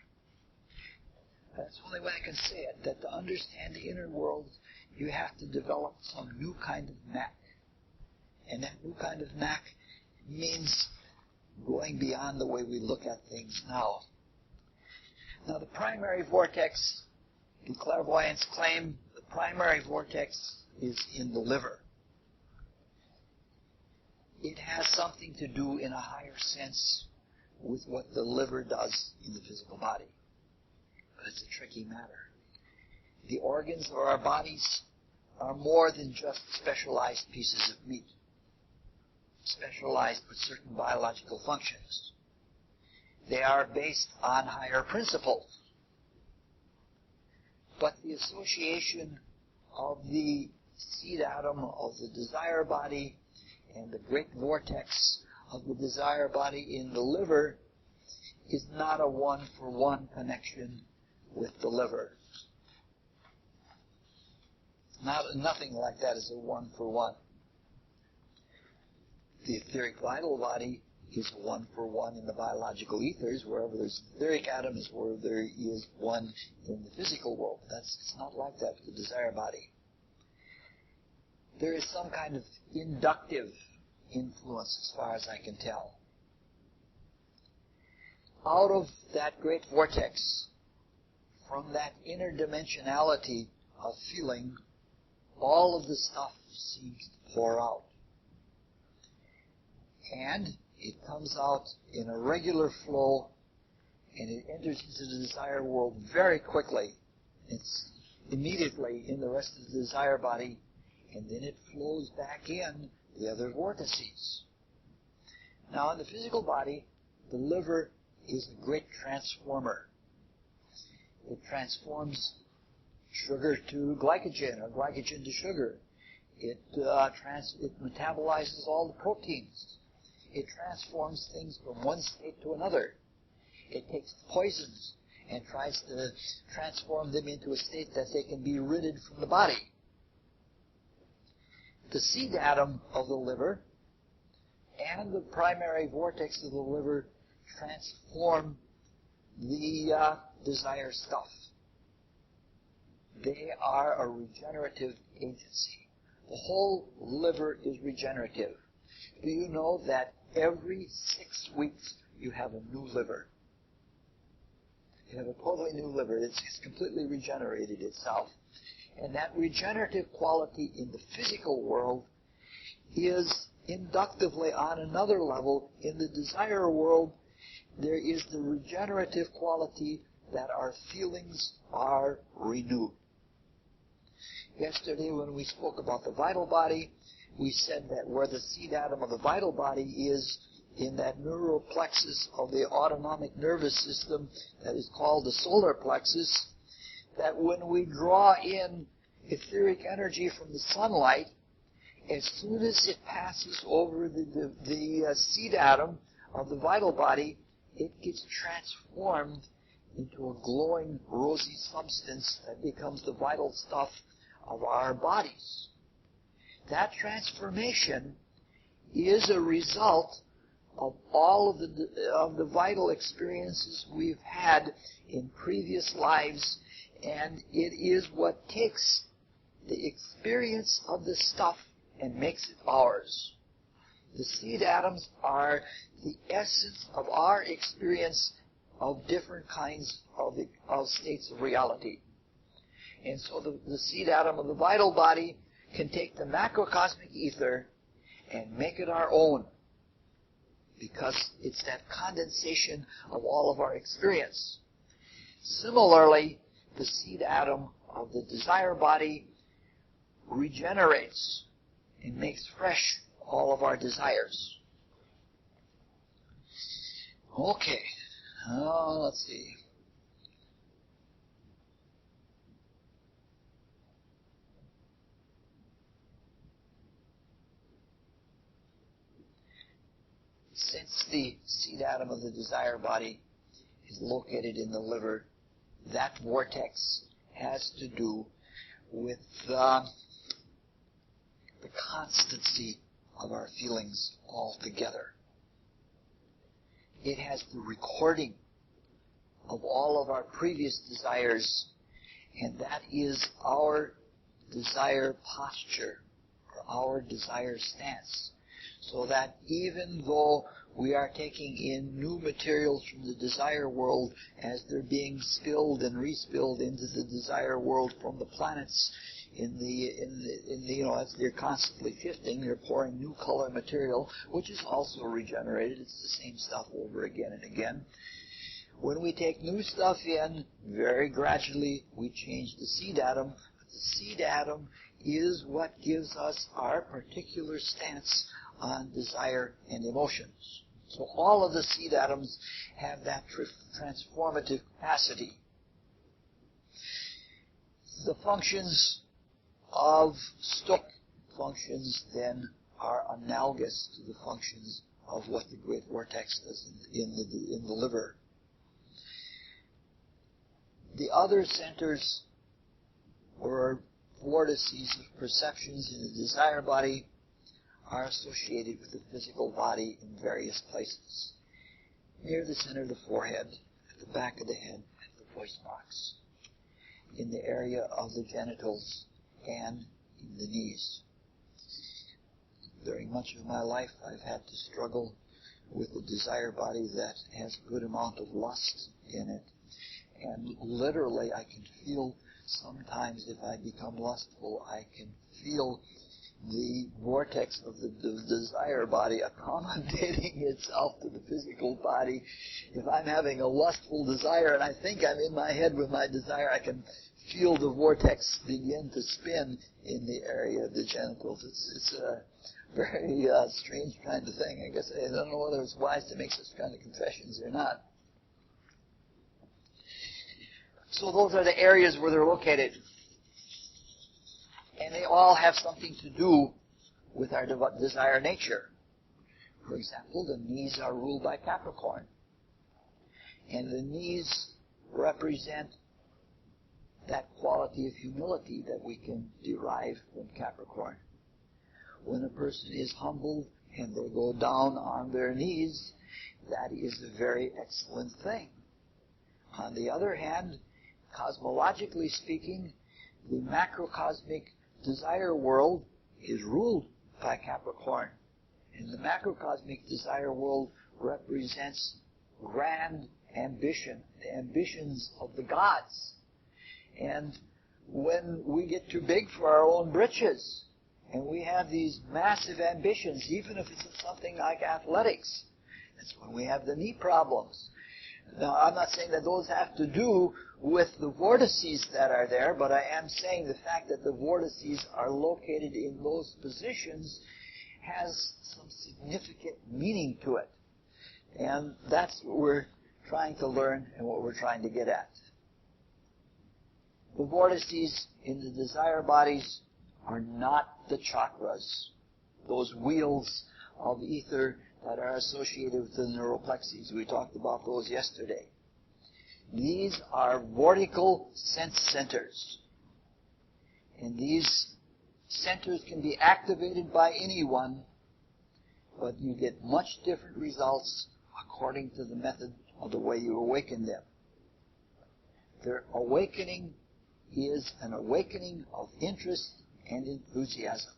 That's the only way I can say it, that to understand the inner world, you have to develop some new kind of knack. And that new kind of knack means going beyond the way we look at things now. Now, the primary vortex, in clairvoyance claim, the primary vortex is in the liver. It has something to do in a higher sense with what the liver does in the physical body. But it's a tricky matter. The organs of our bodies are more than just specialized pieces of meat, specialized with certain biological functions. They are based on higher principles. But the association of the seed atom of the desire body and the great vortex of the desire body in the liver is not a one-for-one connection with the liver. Nothing like that is a one-for-one. The etheric vital body is one-for-one in the biological ethers. Wherever there's an etheric atom is where there is one in the physical world. It's not like that with the desire body. There is some kind of inductive influence as far as I can tell. Out of that great vortex, from that inner dimensionality of feeling, all of the stuff seems to pour out. And it comes out in a regular flow, and it enters into the desire world very quickly. It's immediately in the rest of the desire body, and then it flows back in the other vortices. Now, in the physical body, the liver is a great transformer. It transforms sugar to glycogen, or glycogen to sugar. It metabolizes all the proteins. It transforms things from one state to another. It takes poisons and tries to transform them into a state that they can be ridded from the body. The seed atom of the liver and the primary vortex of the liver transform the desire stuff. They are a regenerative agency. The whole liver is regenerative. Do you know that every 6 weeks you have a new liver? You have a totally new liver. It's completely regenerated itself. And that regenerative quality in the physical world is inductively on another level. In the desire world, there is the regenerative quality that our feelings are renewed. Yesterday, when we spoke about the vital body, we said that where the seed atom of the vital body is in that neural plexus of the autonomic nervous system that is called the solar plexus, that when we draw in etheric energy from the sunlight, as soon as it passes over the seed atom of the vital body, it gets transformed into a glowing, rosy substance that becomes the vital stuff of our bodies. That transformation is a result of all of the vital experiences we've had in previous lives, and it is what takes the experience of the stuff and makes it ours. The seed atoms are the essence of our experience of different kinds of states of reality. And so the seed atom of the vital body can take the macrocosmic ether and make it our own, because it's that condensation of all of our experience. Similarly, the seed atom of the desire body regenerates and makes fresh all of our desires. Okay. Let's see. Since the seed atom of the desire body is located in the liver, that vortex has to do with the constancy of our feelings altogether. It has the recording of all of our previous desires, and that is our desire posture, or our desire stance. So that even though we are taking in new materials from the desire world as they're being spilled and respilled into the desire world from the planets in the as they're constantly shifting, they're pouring new color material, which is also regenerated. It's the same stuff over again and again. When we take new stuff in, very gradually we change the seed atom. The seed atom is what gives us our particular stance on desire and emotions. So all of the seed atoms have that transformative capacity. The functions of stoic functions then are analogous to the functions of what the great vortex does in the liver. The other centers or vortices of perceptions in the desire body are associated with the physical body in various places. Near the center of the forehead, at the back of the head, at the voice box, in the area of the genitals, and in the knees. During much of my life, I've had to struggle with a desire body that has a good amount of lust in it. And literally, I can feel sometimes if I become lustful, I can feel the vortex of the desire body accommodating itself to the physical body. If I'm having a lustful desire and I think I'm in my head with my desire, I can feel the vortex begin to spin in the area of the genitals. It's a very strange kind of thing. I guess I don't know whether it's wise to make such kind of confessions or not. So those are the areas where they're located. And they all have something to do with our desire nature. For example, the knees are ruled by Capricorn. And the knees represent that quality of humility that we can derive from Capricorn. When a person is humbled and they go down on their knees, that is a very excellent thing. On the other hand, cosmologically speaking, the macrocosmic desire world is ruled by Capricorn. And the macrocosmic desire world represents grand ambition, the ambitions of the gods. And when we get too big for our own britches, and we have these massive ambitions, even if it's something like athletics, that's when we have the knee problems. Now, I'm not saying that those have to do with the vortices that are there, but I am saying the fact that the vortices are located in those positions has some significant meaning to it. And that's what we're trying to learn and what we're trying to get at. The vortices in the desire bodies are not the chakras, those wheels of ether that are associated with the neuroplexes. We talked about those yesterday. These are vortical sense centers. And these centers can be activated by anyone, but you get much different results according to the method of the way you awaken them. Their awakening is an awakening of interest and enthusiasm.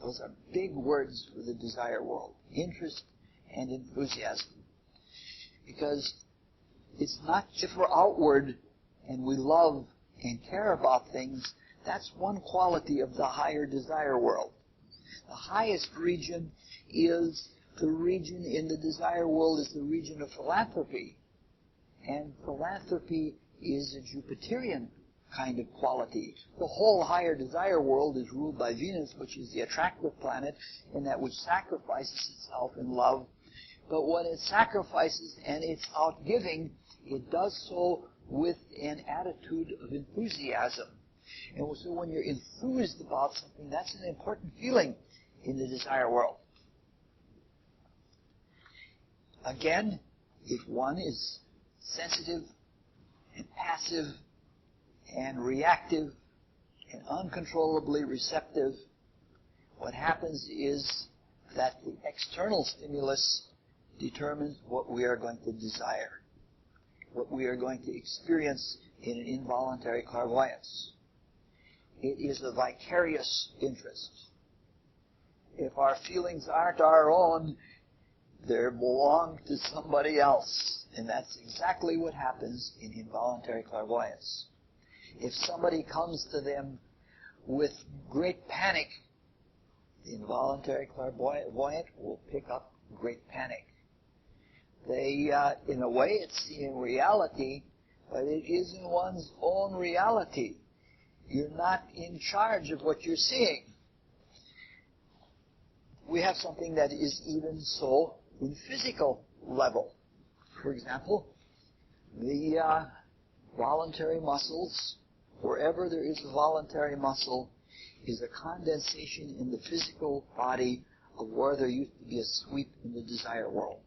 Those are big words for the desire world. Interest and enthusiasm. Because it's not just we're outward and we love and care about things. That's one quality of the higher desire world. The highest region is the region in the desire world is the region of philanthropy. And philanthropy is a Jupiterian kind of quality. The whole higher desire world is ruled by Venus, which is the attractive planet, and that which sacrifices itself in love. But when it sacrifices and it's out giving, it does so with an attitude of enthusiasm. And so when you're enthused about something, that's an important feeling in the desire world. Again, if one is sensitive and passive and reactive and uncontrollably receptive, what happens is that the external stimulus determines what we are going to desire, what we are going to experience in an involuntary clairvoyance. It is a vicarious interest. If our feelings aren't our own, they belong to somebody else. And that's exactly what happens in involuntary clairvoyance. If somebody comes to them with great panic, the involuntary clairvoyant will pick up great panic. They, in a way, it's seeing reality, but it isn't one's own reality. You're not in charge of what you're seeing. We have something that is even so in physical level. For example, the voluntary muscles, wherever there is a voluntary muscle, is a condensation in the physical body of where there used to be a sweep in the desire world.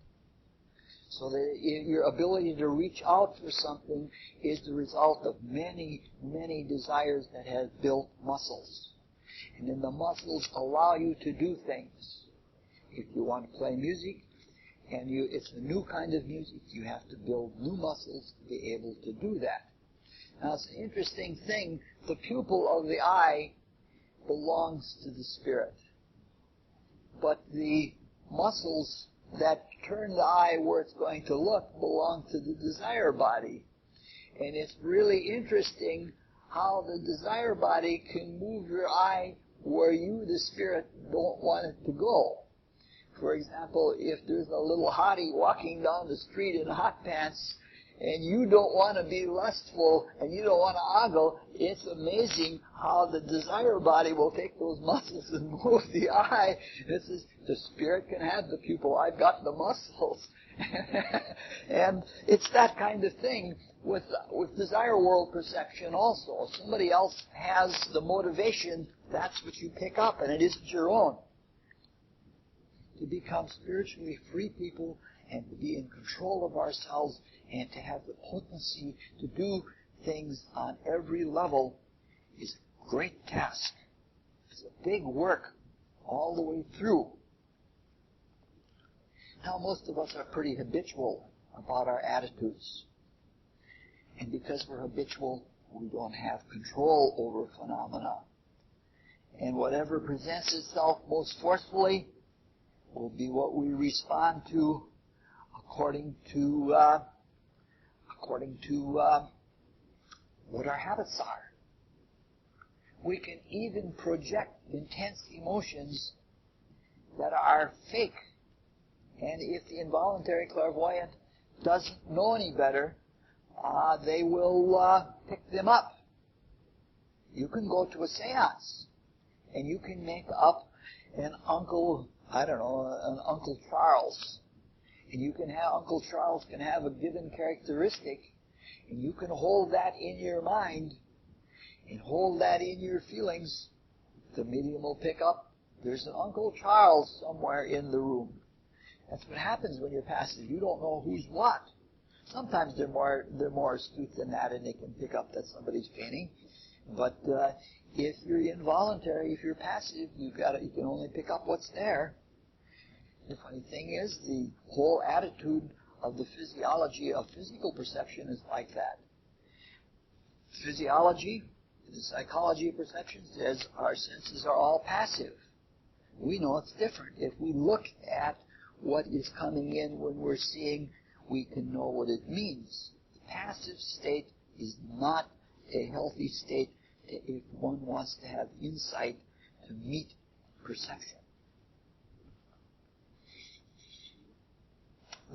So that your ability to reach out for something is the result of many, many desires that have built muscles. And then the muscles allow you to do things. If you want to play music, and it's a new kind of music, you have to build new muscles to be able to do that. Now, it's an interesting thing. The pupil of the eye belongs to the spirit. But the muscles that turn the eye where it's going to look belong to the desire body. And it's really interesting how the desire body can move your eye where you, the spirit, don't want it to go. For example, if there's a little hottie walking down the street in hot pants, and you don't want to be lustful, and you don't want to ogle, it's amazing how the desire body will take those muscles and move the eye. This is, the spirit can have the pupil, I've got the muscles. And it's that kind of thing with desire world perception also. If somebody else has the motivation, that's what you pick up, and it isn't your own. To become spiritually free people and to be in control of ourselves and to have the potency to do things on every level is a great task. It's a big work all the way through. Now, most of us are pretty habitual about our attitudes. And because we're habitual, we don't have control over phenomena. And whatever presents itself most forcefully will be what we respond to according to what our habits are. We can even project intense emotions that are fake. And if the involuntary clairvoyant doesn't know any better, they will pick them up. You can go to a seance and you can make up an Uncle Charles. And you can have, Uncle Charles can have a given characteristic, and you can hold that in your mind and hold that in your feelings. The medium will pick up, there's an Uncle Charles somewhere in the room. That's what happens when you're passive. You don't know who's what. Sometimes they're more astute than that, and they can pick up that somebody's fainting. But if you're involuntary, if you're passive, you can only pick up what's there. The funny thing is, the whole attitude of the physiology of physical perception is like that. Physiology, the psychology of perception says our senses are all passive. We know it's different. If we look at what is coming in when we're seeing, we can know what it means. The passive state is not a healthy state if one wants to have insight to meet perception.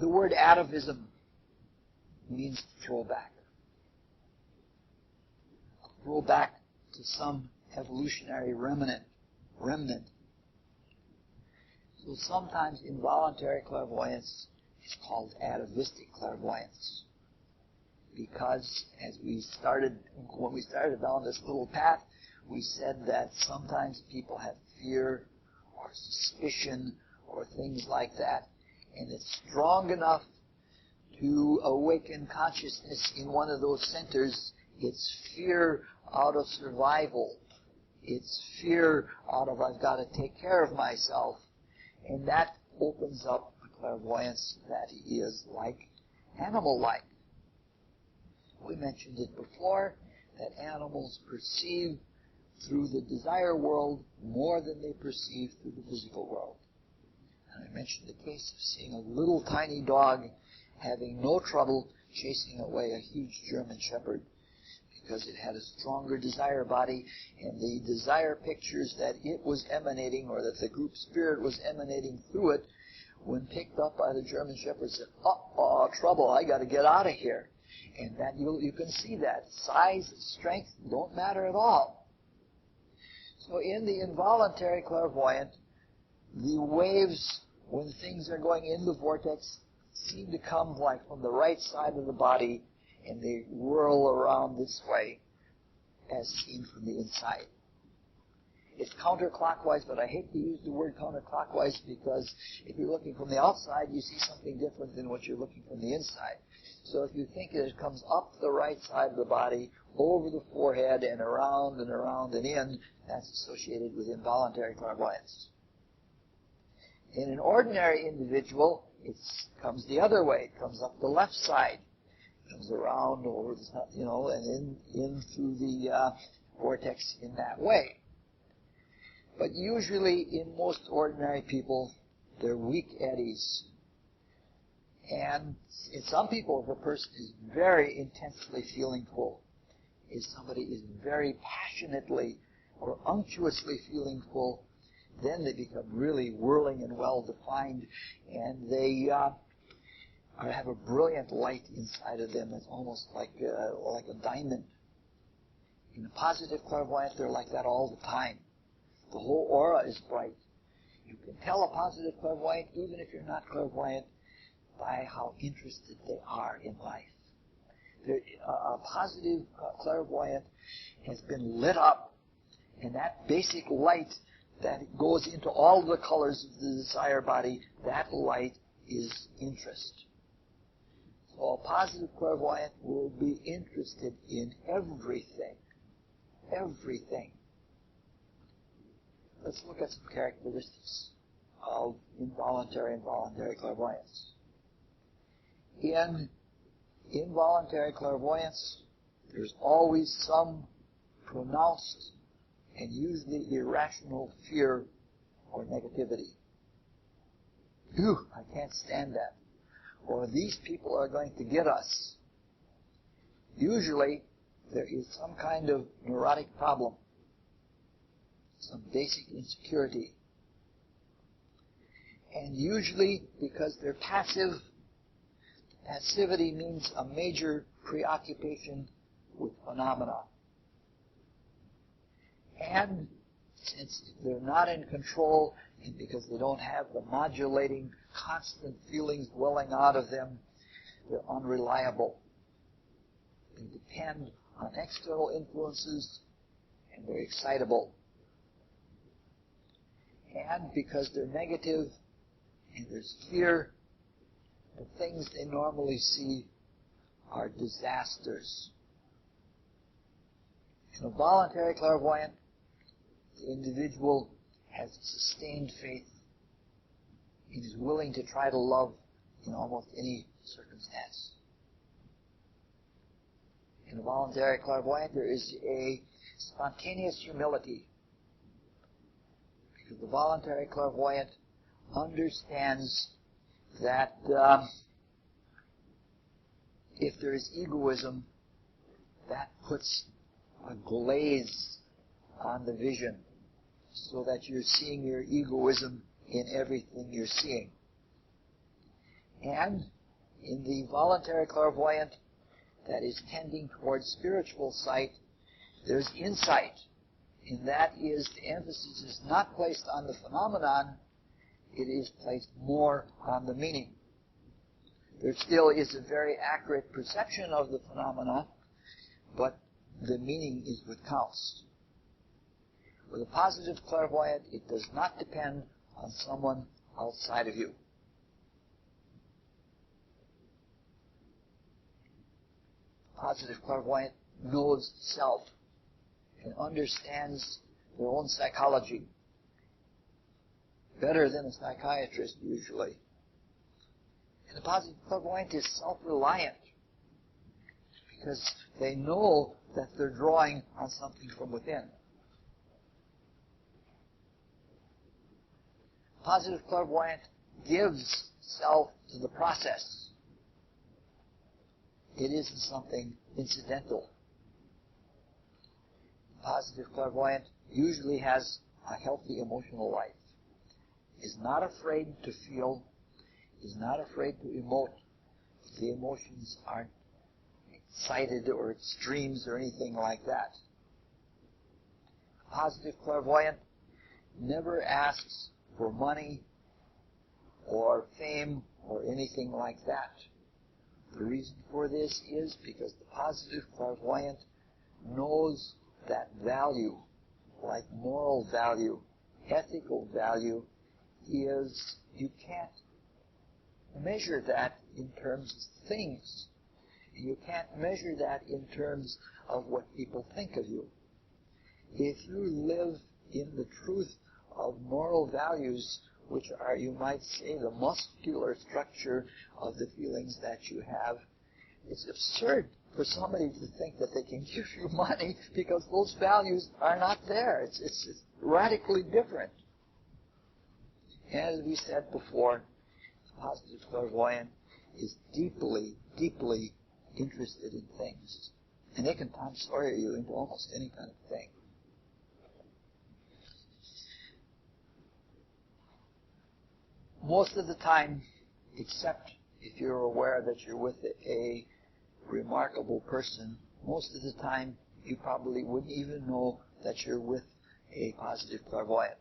The word atavism means throwback. go back to some evolutionary remnant. So sometimes involuntary clairvoyance is called atavistic clairvoyance, because when we started down this little path, we said that sometimes people have fear or suspicion or things like that, and it's strong enough to awaken consciousness in one of those centers. It's fear out of survival. It's fear out of I've got to take care of myself. And that opens up a clairvoyance that is like animal-like. We mentioned it before, that animals perceive through the desire world more than they perceive through the physical world. And I mentioned the case of seeing a little tiny dog having no trouble chasing away a huge German Shepherd because it had a stronger desire body, and the desire pictures that it was emanating, or that the group spirit was emanating through it, when picked up by the German Shepherd, said, "Uh-oh, trouble, I got to get out of here." And that you can see that. Size, strength don't matter at all. So in the involuntary clairvoyant, the waves, when things are going in the vortex, seem to come like from the right side of the body, and they whirl around this way as seen from the inside. It's counterclockwise, but I hate to use the word counterclockwise because if you're looking from the outside, you see something different than what you're looking from the inside. So if you think it comes up the right side of the body, over the forehead, and around and around and in, that's associated with involuntary clairvoyance. In an ordinary individual, it comes the other way. It comes up the left side. It comes around over the, and in through the vortex in that way. But usually in most ordinary people, they're weak eddies. And in some people, if a person is very intensely feeling full, if somebody is very passionately or unctuously feeling full, then they become really whirling and well-defined, and they have a brilliant light inside of them. It's almost like a diamond. In a positive clairvoyant, they're like that all the time. The whole aura is bright. You can tell a positive clairvoyant, even if you're not clairvoyant, by how interested they are in life. A positive clairvoyant has been lit up, and that basic light that goes into all the colors of the desire body, that light is interest. So a positive clairvoyant will be interested in everything. Everything. Let's look at some characteristics of involuntary and voluntary clairvoyance. In involuntary clairvoyance, there's always some pronounced and usually irrational fear or negativity. Phew, I can't stand that. Or these people are going to get us. Usually, there is some kind of neurotic problem, some basic insecurity. And usually, because they're passive, passivity means a major preoccupation with phenomena. And since they're not in control, and because they don't have the modulating, constant feelings welling out of them, they're unreliable. They depend on external influences, and they're excitable. And because they're negative, and there's fear, the things they normally see are disasters. In a voluntary clairvoyant, the individual has sustained faith and is willing to try to love in almost any circumstance. In a voluntary clairvoyant, there is a spontaneous humility, because the voluntary clairvoyant understands that if there is egoism, that puts a glaze on the vision, so that you're seeing your egoism in everything you're seeing. And in the voluntary clairvoyant that is tending towards spiritual sight, there's insight. And that is, the emphasis is not placed on the phenomenon, it is placed more on the meaning. There still is a very accurate perception of the phenomena, but the meaning is what counts. With a positive clairvoyant, it does not depend on someone outside of you. Positive clairvoyant knows self and understands their own psychology better than a psychiatrist usually. And the positive clairvoyant is self-reliant because they know that they're drawing on something from within. Positive clairvoyant gives self to the process. It isn't something incidental. Positive clairvoyant usually has a healthy emotional life, is not afraid to feel, is not afraid to emote. The emotions aren't excited or extremes or anything like that. Positive clairvoyant never asks for money or fame or anything like that. The reason for this is because the positive clairvoyant knows that value, like moral value, ethical value, is, you can't measure that in terms of things. You can't measure that in terms of what people think of you. If you live in the truth of moral values, which are, you might say, the muscular structure of the feelings that you have, it's absurd for somebody to think that they can give you money because those values are not there. It's radically different. As we said before, positive clairvoyant is deeply, deeply interested in things. And they can Tom Sawyer you into almost any kind of thing. Most of the time, except if you're aware that you're with a remarkable person, most of the time you probably wouldn't even know that you're with a positive clairvoyant.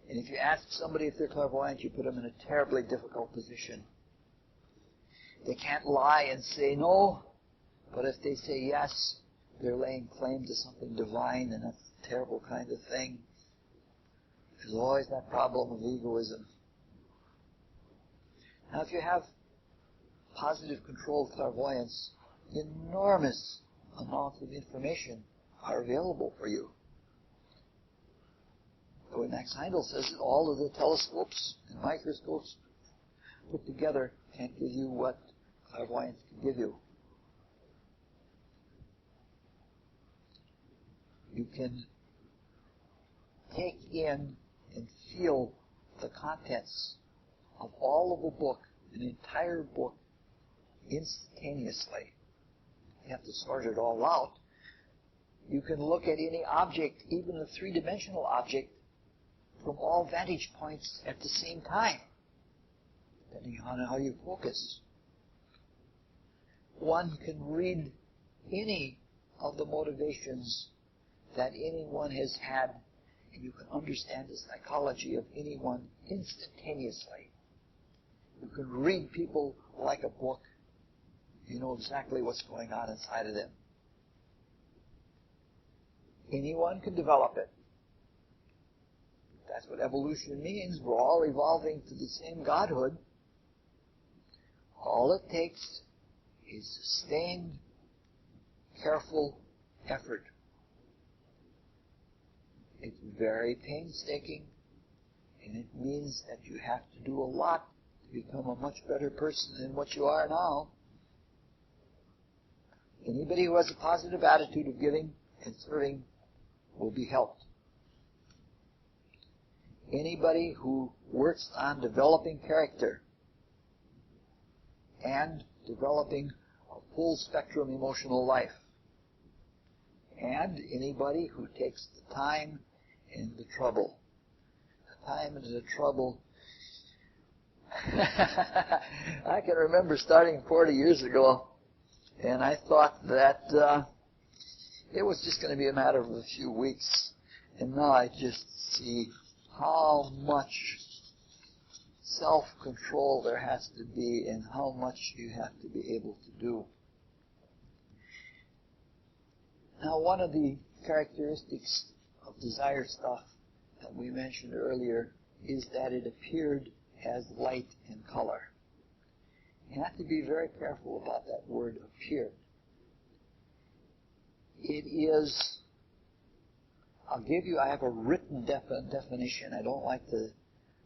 And if you ask somebody if they're clairvoyant, you put them in a terribly difficult position. They can't lie and say no, but if they say yes, they're laying claim to something divine, and that's a terrible kind of thing. There's always that problem of egoism. Now, if you have positive controlled clairvoyance, enormous amounts of information are available for you. The way Max Heindel says it, all of the telescopes and microscopes put together can't give you what clairvoyance can give you. You can take in and feel the contents of all of a book, an entire book, instantaneously. You have to sort it all out. You can look at any object, even a three-dimensional object, from all vantage points at the same time, depending on how you focus. One can read any of the motivations that anyone has had, and you can understand the psychology of anyone instantaneously. You can read people like a book. You know exactly what's going on inside of them. Anyone can develop it. That's what evolution means. We're all evolving to the same godhood. All it takes is sustained, careful effort. It's very painstaking, and it means that you have to do a lot to become a much better person than what you are now. Anybody who has a positive attitude of giving and serving will be helped. Anybody who works on developing character and developing a full spectrum emotional life, and anybody who takes the time and the trouble. The time and the trouble. I can remember starting 40 years ago, and I thought that it was just going to be a matter of a few weeks. And now I just see how much self-control there has to be and how much you have to be able to do. Now, one of the characteristics of desire stuff that we mentioned earlier is that it appeared as light and color. You have to be very careful about that word appeared. It is, I have a written definition. I don't like to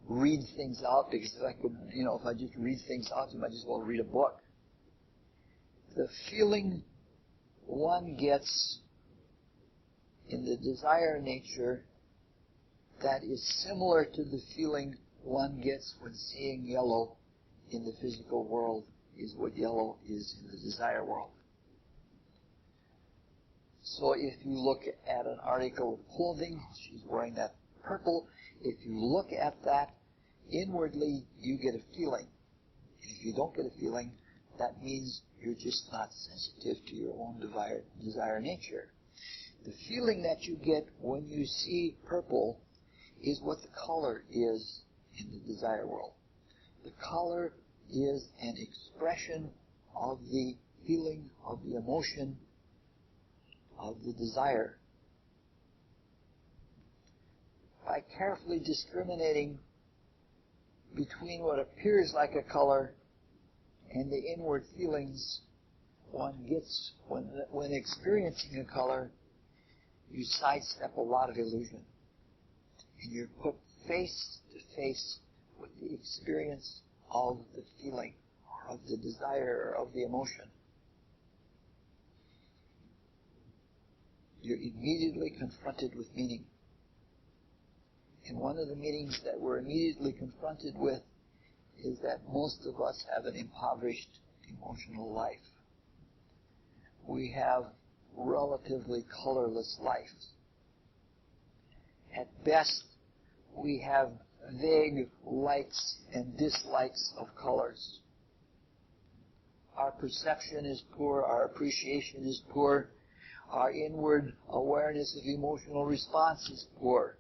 read things out because if I just read things out, you might as well read a book. The feeling one gets in the desire nature that is similar to the feeling one gets when seeing yellow in the physical world is what yellow is in the desire world. So if you look at an article of clothing, she's wearing that purple, if you look at that, inwardly you get a feeling. If you don't get a feeling, that means you're just not sensitive to your own desire nature. The feeling that you get when you see purple is what the color is in the desire world. The color is an expression of the feeling, of the emotion, of the desire. By carefully discriminating between what appears like a color and the inward feelings one gets when experiencing a color, you sidestep a lot of illusion. And you're put face to face with the experience of the feeling, or of the desire, or of the emotion. You're immediately confronted with meaning. And one of the meanings that we're immediately confronted with is that most of us have an impoverished emotional life. We have relatively colorless lives. At best, we have vague likes and dislikes of colors. Our perception is poor, our appreciation is poor, our inward awareness of emotional response is poor.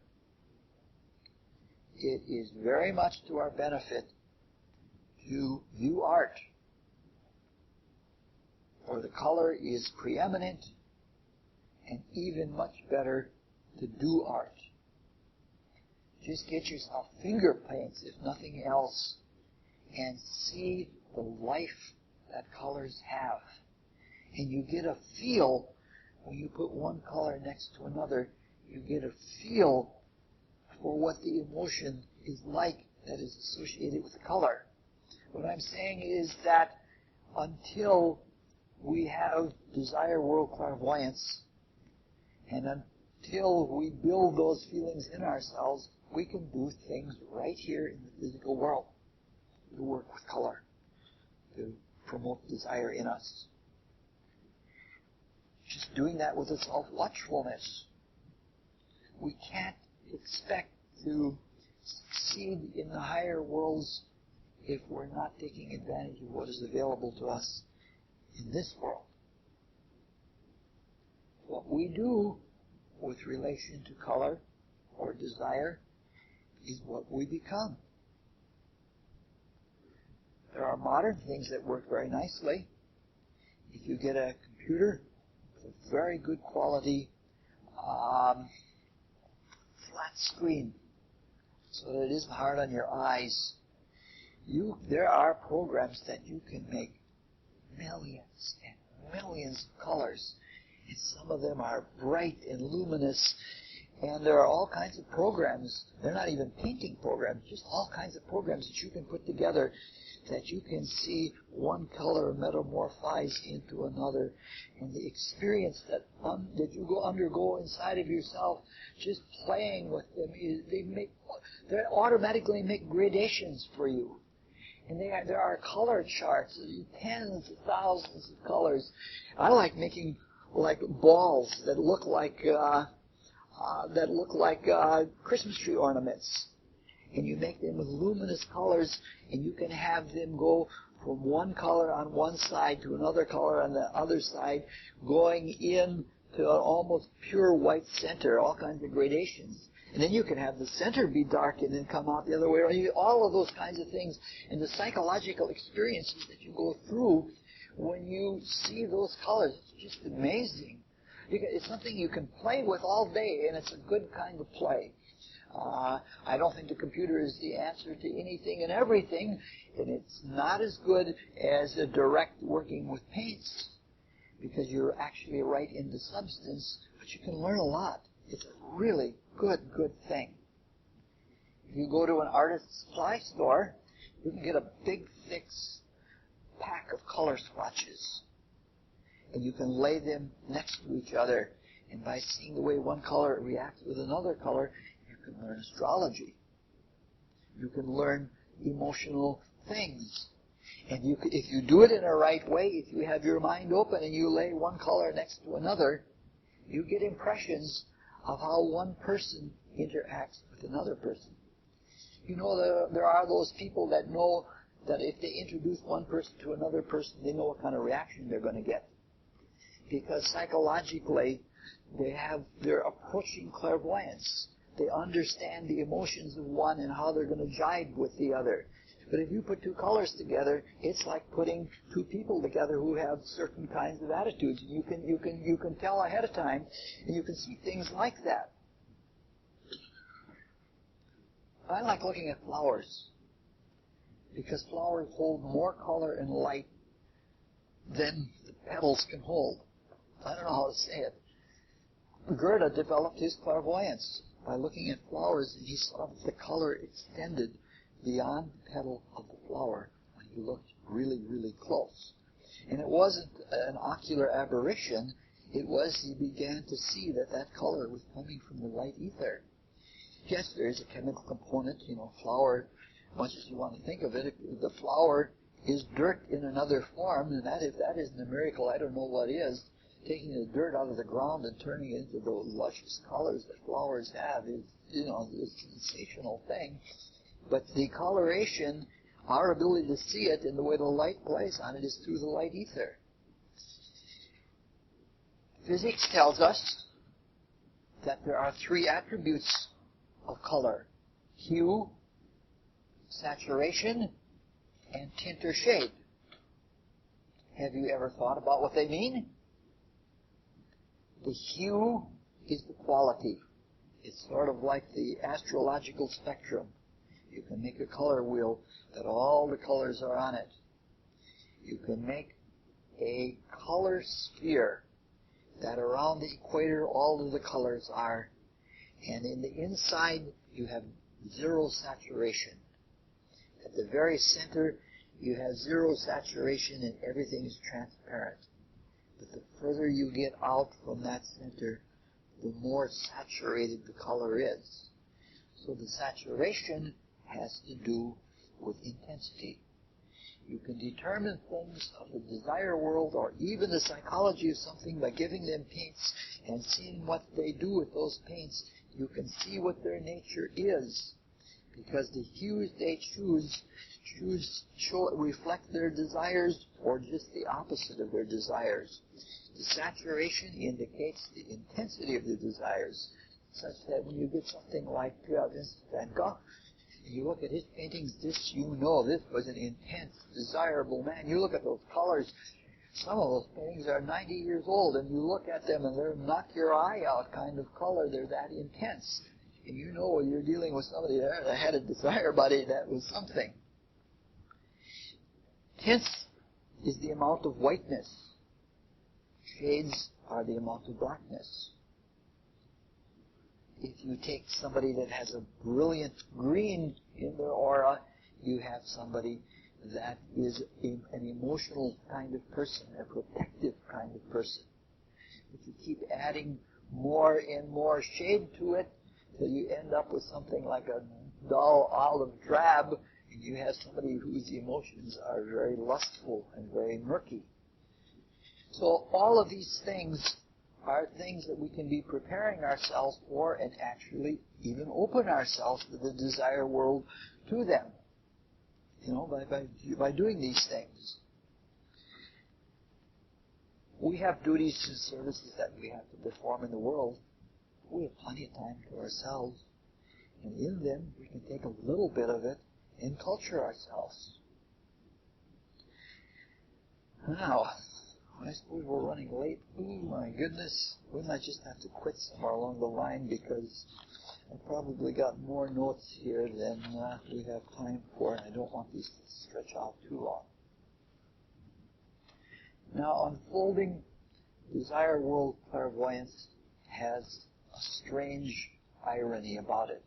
It is very much to our benefit to view art, for the color is preeminent, and even much better to do art. Just get yourself finger paints, if nothing else, and see the life that colors have. And you get a feel, when you put one color next to another, you get a feel for what the emotion is like that is associated with the color. What I'm saying is that until we have desire world clairvoyance, and until we build those feelings in ourselves, we can do things right here in the physical world to work with color, to promote desire in us. Just doing that with a self-watchfulness. We can't expect to succeed in the higher worlds if we're not taking advantage of what is available to us in this world. What we do with relation to color or desire is what we become. There are modern things that work very nicely. If you get a computer with a very good quality flat screen so that it isn't hard on your eyes, there are programs that you can make millions and millions of colors. And some of them are bright and luminous. And there are all kinds of programs. They're not even painting programs, just all kinds of programs that you can put together that you can see one color metamorphose into another. And the experience that you undergo inside of yourself, just playing with them, they automatically make gradations for you. And there are color charts, tens of thousands of colors. I like making like balls that look like Christmas tree ornaments, and you make them with luminous colors, and you can have them go from one color on one side to another color on the other side, going in to an almost pure white center, all kinds of gradations. And then you can have the center be dark and then come out the other way around. All of those kinds of things. And the psychological experiences that you go through when you see those colors, it's just amazing. It's something you can play with all day, and it's a good kind of play. I don't think the computer is the answer to anything and everything, and it's not as good as a direct working with paints, because you're actually right in the substance, but you can learn a lot. It's a really good thing. If you go to an artist's supply store, you can get a big, thick pack of color swatches, and you can lay them next to each other, and by seeing the way one color reacts with another color, you can learn astrology. You can learn emotional things. And if you do it in a right way, if you have your mind open and you lay one color next to another, you get impressions of how one person interacts with another person. You know, there are those people that know that if they introduce one person to another person, they know what kind of reaction they're going to get. Because psychologically, they're approaching clairvoyance. They understand the emotions of one and how they're going to jibe with the other. But if you put two colors together, it's like putting two people together who have certain kinds of attitudes. You can tell ahead of time, and you can see things like that. I like looking at flowers, because flowers hold more color and light than the petals can hold. I don't know how to say it. Goethe developed his clairvoyance by looking at flowers, and he saw that the color extended beyond the petal of the flower when he looked really, really close. And it wasn't an ocular aberration. It was he began to see that that color was coming from the white ether. Yes, there is a chemical component. Flower, much as you want to think of it, the flower is dirt in another form, and if that isn't a miracle, I don't know what is. Taking the dirt out of the ground and turning it into those luscious colors that flowers have is, a sensational thing. But the coloration, our ability to see it and the way the light plays on it is through the light ether. Physics tells us that there are three attributes of color: hue, saturation, and tint or shade. Have you ever thought about what they mean? The hue is the quality. It's sort of like the astrological spectrum. You can make a color wheel that all the colors are on it. You can make a color sphere that around the equator all of the colors are. And in the inside you have zero saturation. At the very center you have zero saturation and everything is transparent. But the further you get out from that center, the more saturated the color is. So the saturation has to do with intensity. You can determine things of the desire world or even the psychology of something by giving them paints and seeing what they do with those paints. You can see what their nature is, because the hues they choose reflect their desires or just the opposite of their desires. The saturation indicates the intensity of the desires, such that when you get something like Vincent van Gogh, and you look at his paintings, this was an intense, desirable man. You look at those colors, some of those paintings are 90 years old, and you look at them and they're knock your eye out kind of color. They're that intense. And you're dealing with somebody there that had a desire body that was something. Tints is the amount of whiteness. Shades are the amount of blackness. If you take somebody that has a brilliant green in their aura, you have somebody that is an emotional kind of person, a protective kind of person. If you keep adding more and more shade to it, till you end up with something like a dull olive drab, and you have somebody whose emotions are very lustful and very murky. So all of these things are things that we can be preparing ourselves for and actually even open ourselves to the desire world to them, by doing these things. we have duties and services that we have to perform in the world. We have plenty of time to ourselves. And in them, we can take a little bit of it and culture ourselves. Now, I suppose we're running late. Oh my goodness. We might just have to quit somewhere along the line because I've probably got more notes here than we have time for, and I don't want these to stretch out too long. Now, unfolding desire world clairvoyance has a strange irony about it.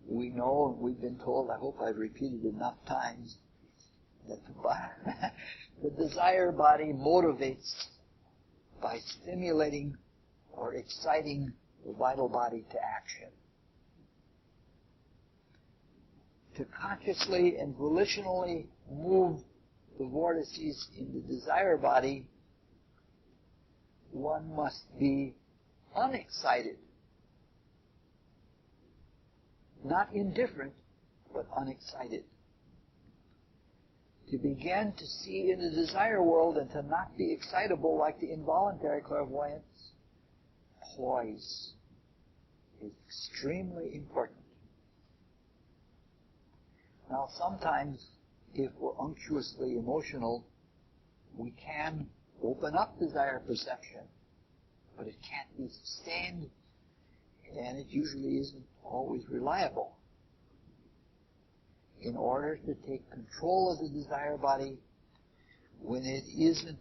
We know, and we've been told, I hope I've repeated enough times, that the desire body motivates by stimulating or exciting the vital body to action. To consciously and volitionally move the vortices in the desire body, one must be unexcited. Not indifferent, but unexcited. To begin to see in the desire world and to not be excitable like the involuntary clairvoyance, poise is extremely important. Now, sometimes, if we're unctuously emotional, we can open up desire perception, but it can't be sustained, and it usually isn't always reliable. In order to take control of the desire body, when it isn't,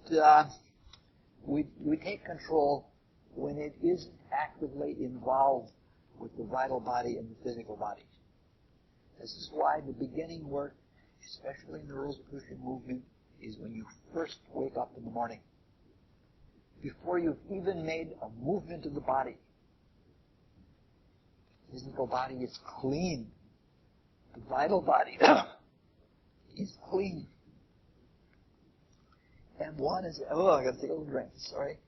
we take control when it isn't actively involved with the vital body and the physical body. This is why the beginning work, especially in the Rosicrucian movement, is when you first wake up in the morning. Before you've even made a movement of the body, the physical body is clean. The vital body is clean. And one is, I gotta take a little drink, sorry.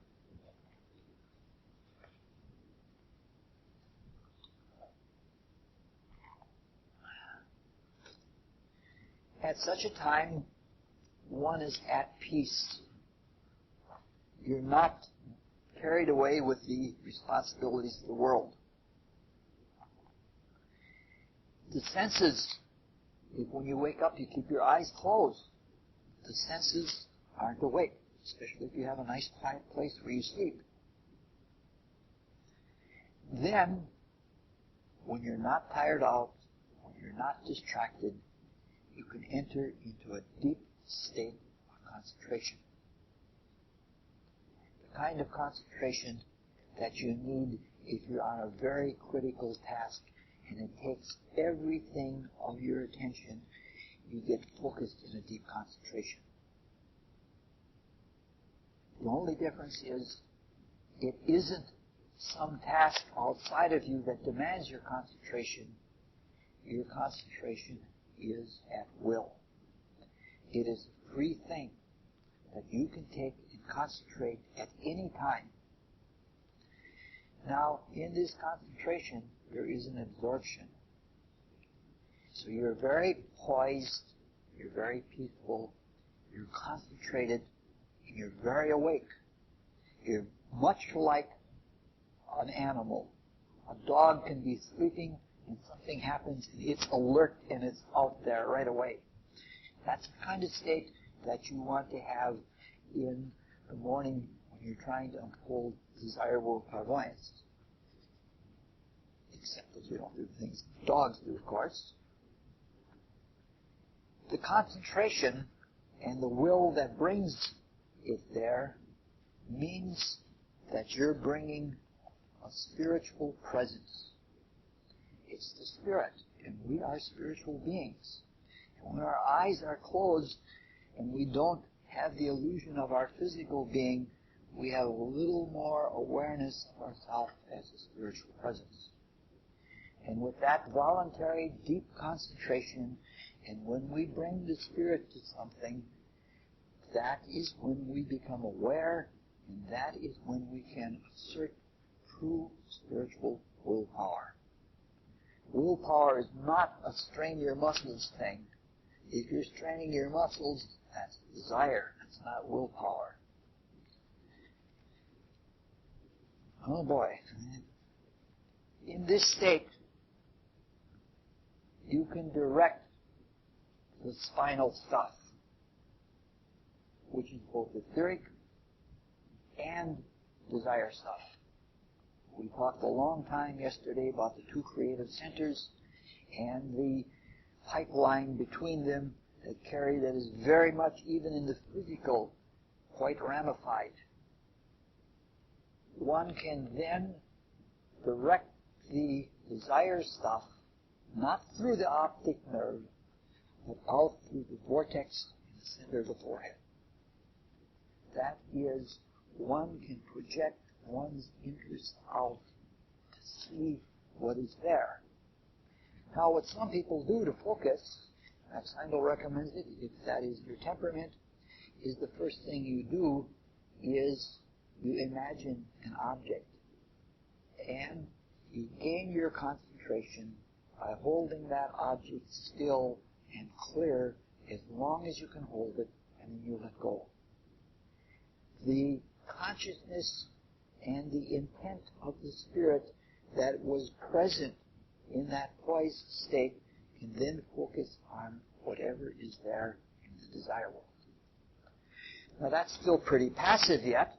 At such a time, one is at peace. You're not carried away with the responsibilities of the world. The senses, if when you wake up you keep your eyes closed, the senses aren't awake, especially if you have a nice quiet place where you sleep. Then, when you're not tired out, when you're not distracted, you can enter into a deep state of concentration. The kind of concentration that you need if you're on a very critical task and it takes everything of your attention, you get focused in a deep concentration. The only difference is it isn't some task outside of you that demands your concentration. Your concentration is at will. It is a free thing that you can take and concentrate at any time. Now, in this concentration, there is an absorption. So you're very poised, you're very peaceful, you're concentrated, and you're very awake. You're much like an animal. A dog can be sleeping and something happens and it's alert and it's out there right away. That's the kind of state that you want to have in the morning when you're trying to unfold desirable clairvoyance. Except that you don't do the things dogs do, of course. The concentration and the will that brings it there means that you're bringing a spiritual presence. It's the spirit, and we are spiritual beings. And when our eyes are closed and we don't have the illusion of our physical being, we have a little more awareness of ourselves as a spiritual presence. And with that voluntary deep concentration, and when we bring the spirit to something, that is when we become aware, and that is when we can assert true spiritual willpower. Willpower is not a strain your muscles thing. If you're straining your muscles, that's desire. That's not willpower. Oh boy. In this state, you can direct the spinal stuff, which is both etheric and desire stuff. We talked a long time yesterday about the two creative centers and the pipeline between them that is very much, even in the physical, quite ramified. One can then direct the desire stuff not through the optic nerve, but out through the vortex in the center of the forehead. That is, one can project one's interest out to see what is there. Now, what some people do to focus, as Seindel recommends it, if that is your temperament, is the first thing you do is you imagine an object. And you gain your concentration by holding that object still and clear as long as you can hold it, and then you let go. The consciousness and the intent of the spirit that was present in that poised state can then focus on whatever is there in the desire world. Now that's still pretty passive yet,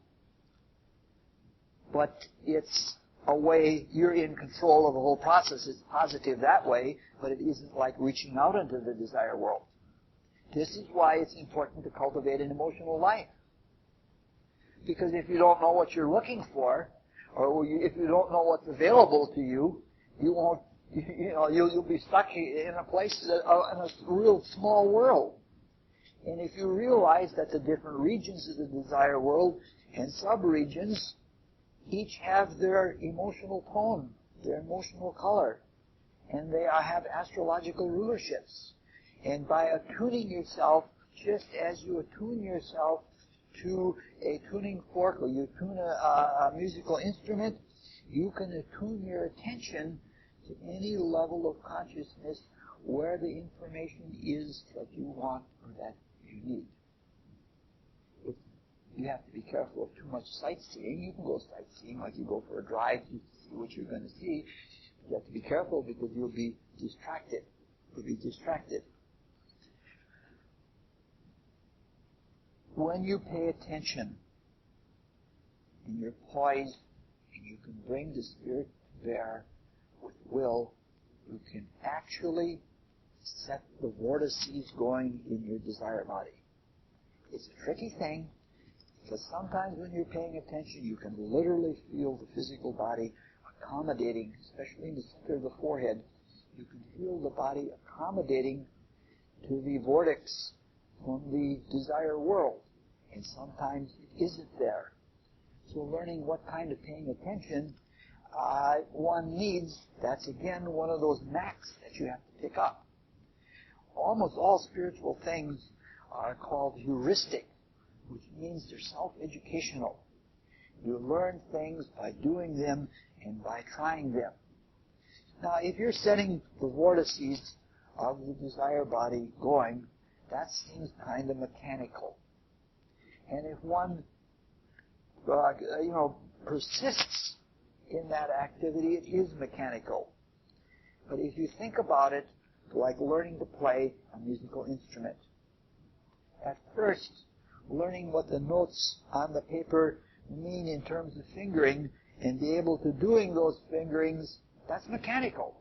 but it's a way you're in control of the whole process. It's positive that way, but it isn't like reaching out into the desire world. This is why it's important to cultivate an emotional life. Because if you don't know what you're looking for, or if you don't know what's available to you, you won't, you'll be stuck in a place, in a real small world. And if you realize that the different regions of the desire world and sub-regions each have their emotional tone, their emotional color, and they have astrological rulerships. And by attuning yourself, just as you attune yourself to a tuning fork or you tune a musical instrument, you can attune your attention to any level of consciousness where the information is that you want or that you need. You have to be careful of too much sightseeing. You can go sightseeing like you go for a drive to see what you're going to see. You have to be careful because you'll be distracted. When you pay attention and you're poised and you can bring the spirit to bear with will, you can actually set the vortices going in your desire body. It's a tricky thing, because sometimes when you're paying attention, you can literally feel the physical body accommodating, especially in the center of the forehead. You can feel the body accommodating to the vortex from the desire world. And sometimes it isn't there. So learning what kind of paying attention one needs, that's again one of those knacks that you have to pick up. Almost all spiritual things are called heuristic, which means they're self-educational. You learn things by doing them and by trying them. Now, if you're setting the vortices of the desire body going, that seems kind of mechanical. And if one, persists in that activity, it is mechanical. But if you think about it, like learning to play a musical instrument, at first, learning what the notes on the paper mean in terms of fingering and be able to doing those fingerings, that's mechanical.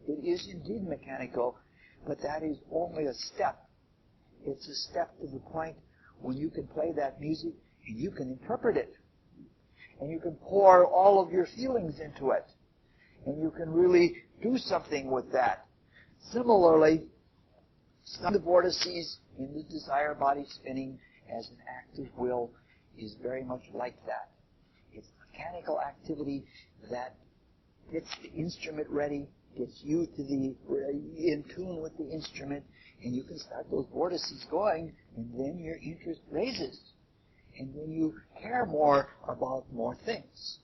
It is indeed mechanical, but that is only a step. It's a step to the point when you can play that music and you can interpret it. And you can pour all of your feelings into it. And you can really do something with that. Similarly, some of the vortices in the desire body spinning as an active will is very much like that. It's mechanical activity that gets the instrument ready, gets you to in tune with the instrument, and you can start those vortices going, and then your interest raises. And then you care more about more things.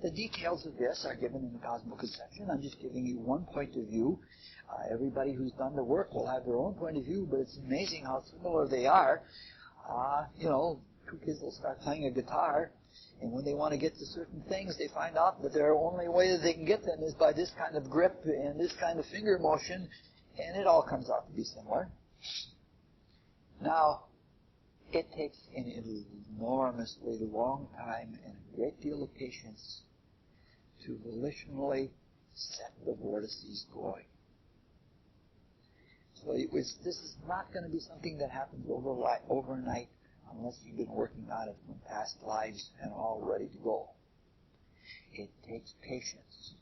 The details of this are given in the Cosmic Conception. I'm just giving you one point of view. Everybody who's done the work will have their own point of view, but it's amazing how similar they are. Two kids will start playing a guitar, and when they want to get to certain things, they find out that their only way that they can get them is by this kind of grip and this kind of finger motion, and it all comes out to be similar. Now, it takes an enormously long time and a great deal of patience to volitionally set the vortices going. So this is not going to be something that happens overnight unless you've been working on it from past lives and all ready to go. It takes patience.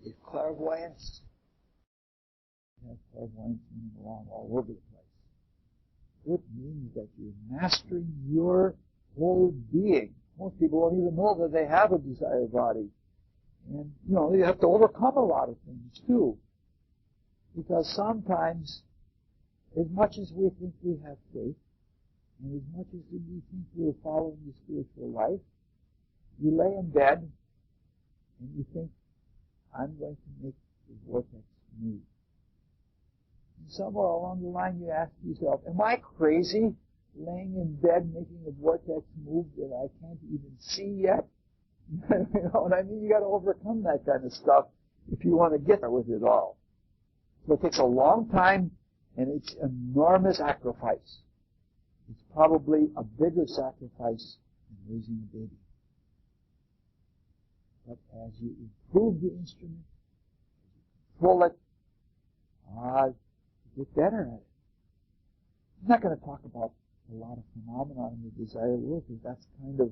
If clairvoyance, you have clairvoyance moving around all over the place. It means that you're mastering your whole being. Most people don't even know that they have a desire body. And, you have to overcome a lot of things, too. Because sometimes, as much as we think we have faith, and as much as we think we're following the spiritual life, you lay in bed, and you think, I'm going to make the vortex move. And somewhere along the line you ask yourself, am I crazy laying in bed making a vortex move that I can't even see yet? You know what I mean? You got to overcome that kind of stuff if you want to get there with it all. So it takes a long time, and it's enormous sacrifice. It's probably a bigger sacrifice than raising a baby. But as you improve the instrument, control it, you get better at it. I'm not going to talk about a lot of phenomena in the desire world, because that's kind of,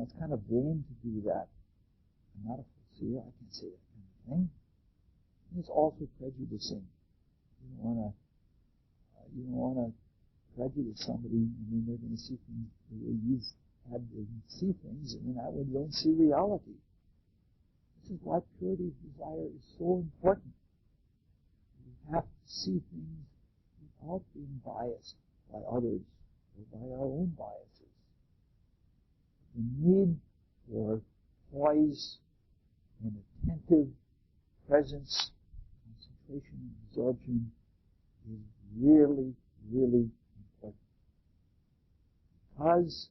it's kind of vain to do that. I'm not a foreseer. I can't say that kind of thing. And it's also prejudicing. You don't want to prejudice somebody, and then they're going to see things the way you've had them see things, and then that way they don't see reality. This is why purity of desire is so important. We have to see things without being biased by others or by our own biases. The need for poise and attentive presence, concentration, and absorption is really, really important. Because,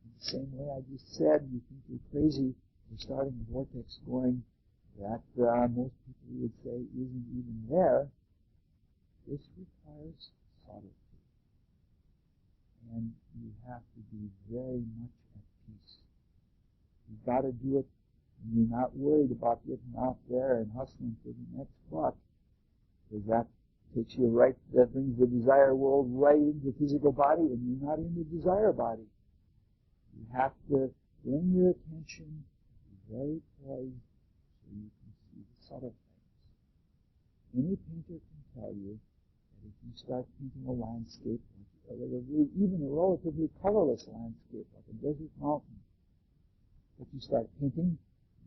in the same way I just said, you think you're crazy for starting a vortex going that most people would say isn't even there. This requires subtlety. And you have to be very much at peace. You've got to do it when you're not worried about getting out there and hustling for the next buck. Because that takes you that brings the desire world right into the physical body, and you're not in the desire body. You have to bring your attention, be very poised, so you can see the subtle things. Any painter can tell you that if you start painting a landscape, even a relatively colorless landscape, like a desert mountain, if you start painting,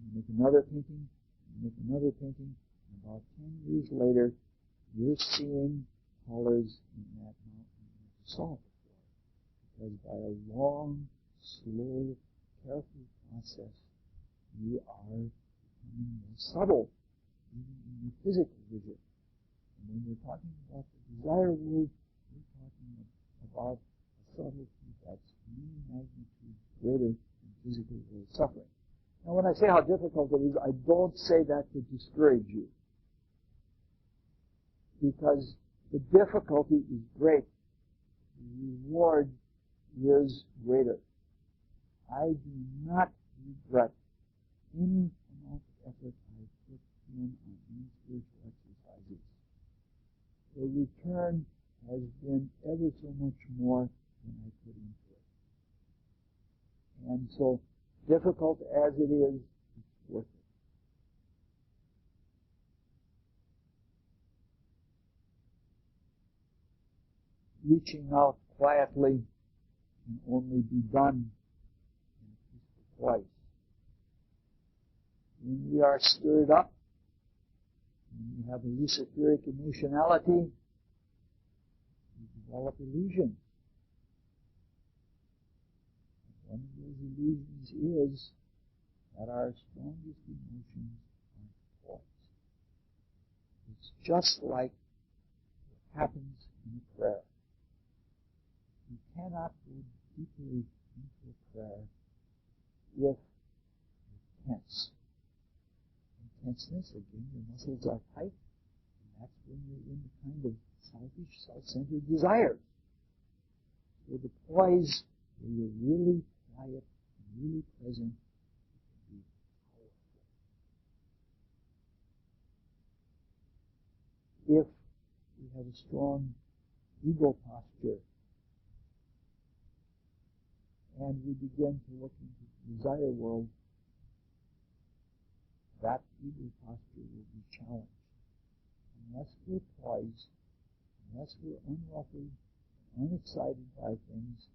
you make another painting, you make another painting, and about 10 years later, you're seeing colors in that mountain you never saw before. Because by a long, slow, careful process, you are becoming more subtle, even in your physical vision. And when we're talking about the desire world, we're talking about a subtlety that's many magnitudes greater than physical world suffering. Now, when I say how difficult it is, I don't say that to discourage you. Because the difficulty is great. The reward is greater. I do not regret any amount of effort I put in on any spiritual exercises. The return has been ever so much more than I put into it. And so, difficult as it is, it's worth it. Reaching out quietly can only be done in a peaceful place. When we are stirred up, when we have a luciferic emotionality, we develop illusions. One of those illusions is that our strongest emotions are toys. It's just like what happens in a prayer. You cannot go deeply into a prayer if you're tense. And tenseness, again, your muscles are tight, and that's when you're in the kind of selfish, self-centered desire. So the poise where you're really quiet and really present can be powerful. If we have a strong ego posture and we begin to look into the desire world, that ego posture will be challenged. Unless we're poised, unless we're unruffled, unexcited by things,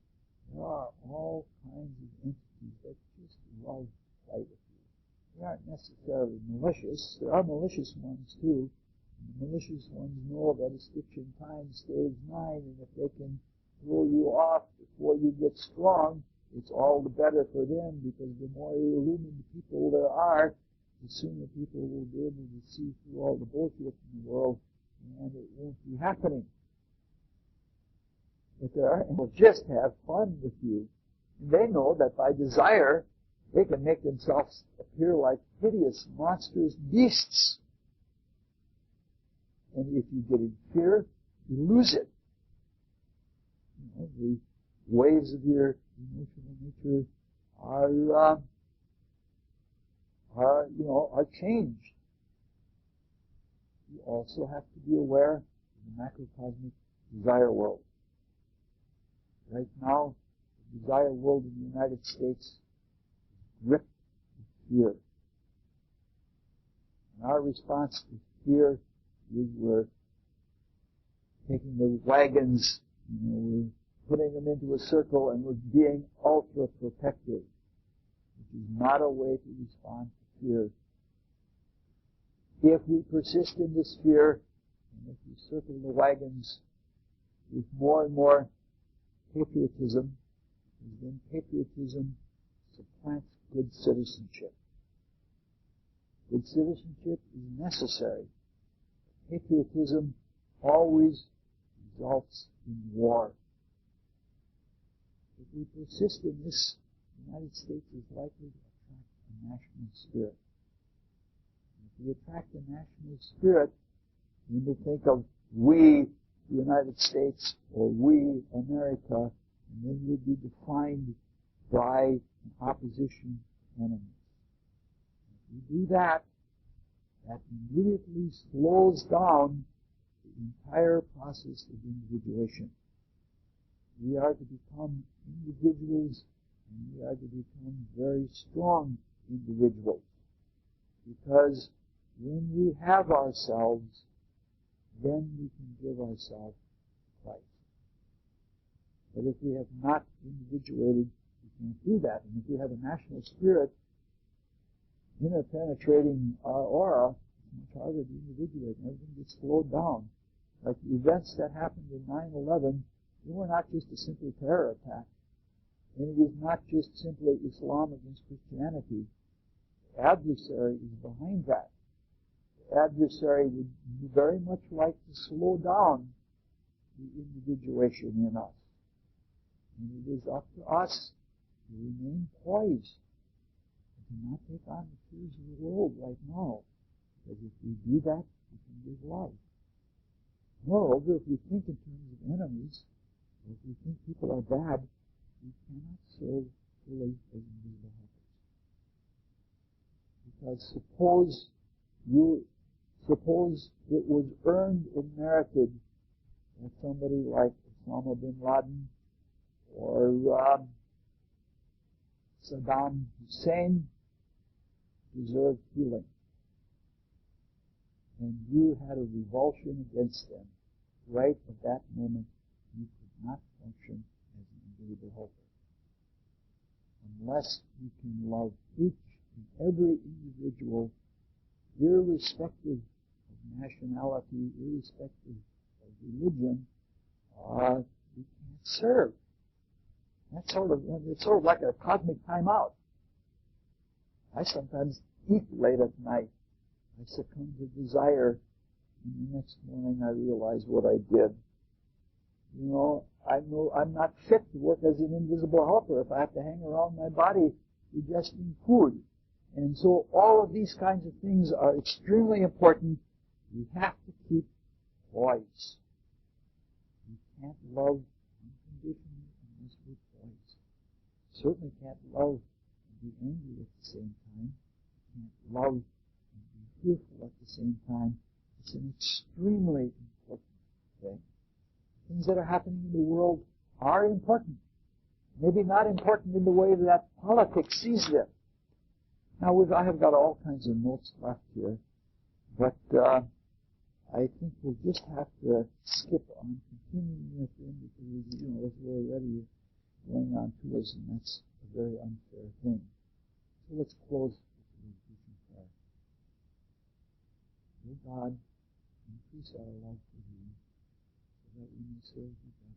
there are all kinds of entities that just love to play with you. They aren't necessarily malicious. There are malicious ones too. And the malicious ones know that a stitch in time saves 9, and if they can throw you off before you get strong, it's all the better for them, because the more illumined people there are, the sooner people will be able to see through all the bullshit in the world, and it won't be happening. But there are, and will just have fun with you. And they know that by desire, they can make themselves appear like hideous, monstrous beasts. And if you get in fear, you lose it. You know, the waves of your emotional nature are changed. You also have to be aware of the macrocosmic desire world. Right now, the desire world in the United States is gripped with fear. And our response to fear is we're taking the wagons, we're putting them into a circle, and we're being ultra protective, which is not a way to respond to fear. If we persist in this fear, and if we circle the wagons with more and more patriotism, then patriotism supplants good citizenship. Good citizenship is necessary. Patriotism always results in war. If we persist in this, the United States is likely to attract a national spirit. And if we attract a national spirit, then we'll think of we, the United States, or we, America, and then we'll be defined by an opposition enemy. If we do that, that immediately slows down the entire process of individuation. We are to become individuals, and we are to become very strong individuals. Because when we have ourselves, then we can give ourselves to Christ. But if we have not individuated, we can't do that. And if we have a national spirit interpenetrating our aura, it's much harder to individuate, and everything gets slowed down. Like the events that happened in 9/11, they were not just a simple terror attack. And it is not just simply Islam against Christianity. The adversary is behind that. The adversary would very much like to slow down the individuation in us. And it is up to us to remain poised and to not take on the fears of the world right now. Because if we do that, we can give love. Moreover, if we think in terms of enemies, or if we think people are bad, we cannot serve fully as invisible helpers. Because suppose it was earned and merited that somebody like Osama bin Laden or Saddam Hussein deserved healing. And you had a revulsion against them. Right at that moment, you could not function as an invisible helper. Unless you can love each and every individual, irrespective of nationality, irrespective of religion, we can't serve. It's sort of like a cosmic timeout. I sometimes eat late at night. I succumb to desire, and the next morning I realize what I did. You know I'm not fit to work as an invisible helper if I have to hang around my body digesting food. And so all of these kinds of things are extremely important. We have to keep poise. We can't love unconditionally unless we're poised. Certainly can't love and be angry at the same time. Can't love and be fearful at the same time. It's an extremely important thing. Things that are happening in the world are important. Maybe not important in the way that politics sees them. Now, I have got all kinds of notes left here, but I think we'll just have to skip on continuing with them because, we're already going on to us, and that's a very unfair thing. So let's close with the meditation prayer. O God, increase our love for you, so that we may serve you better.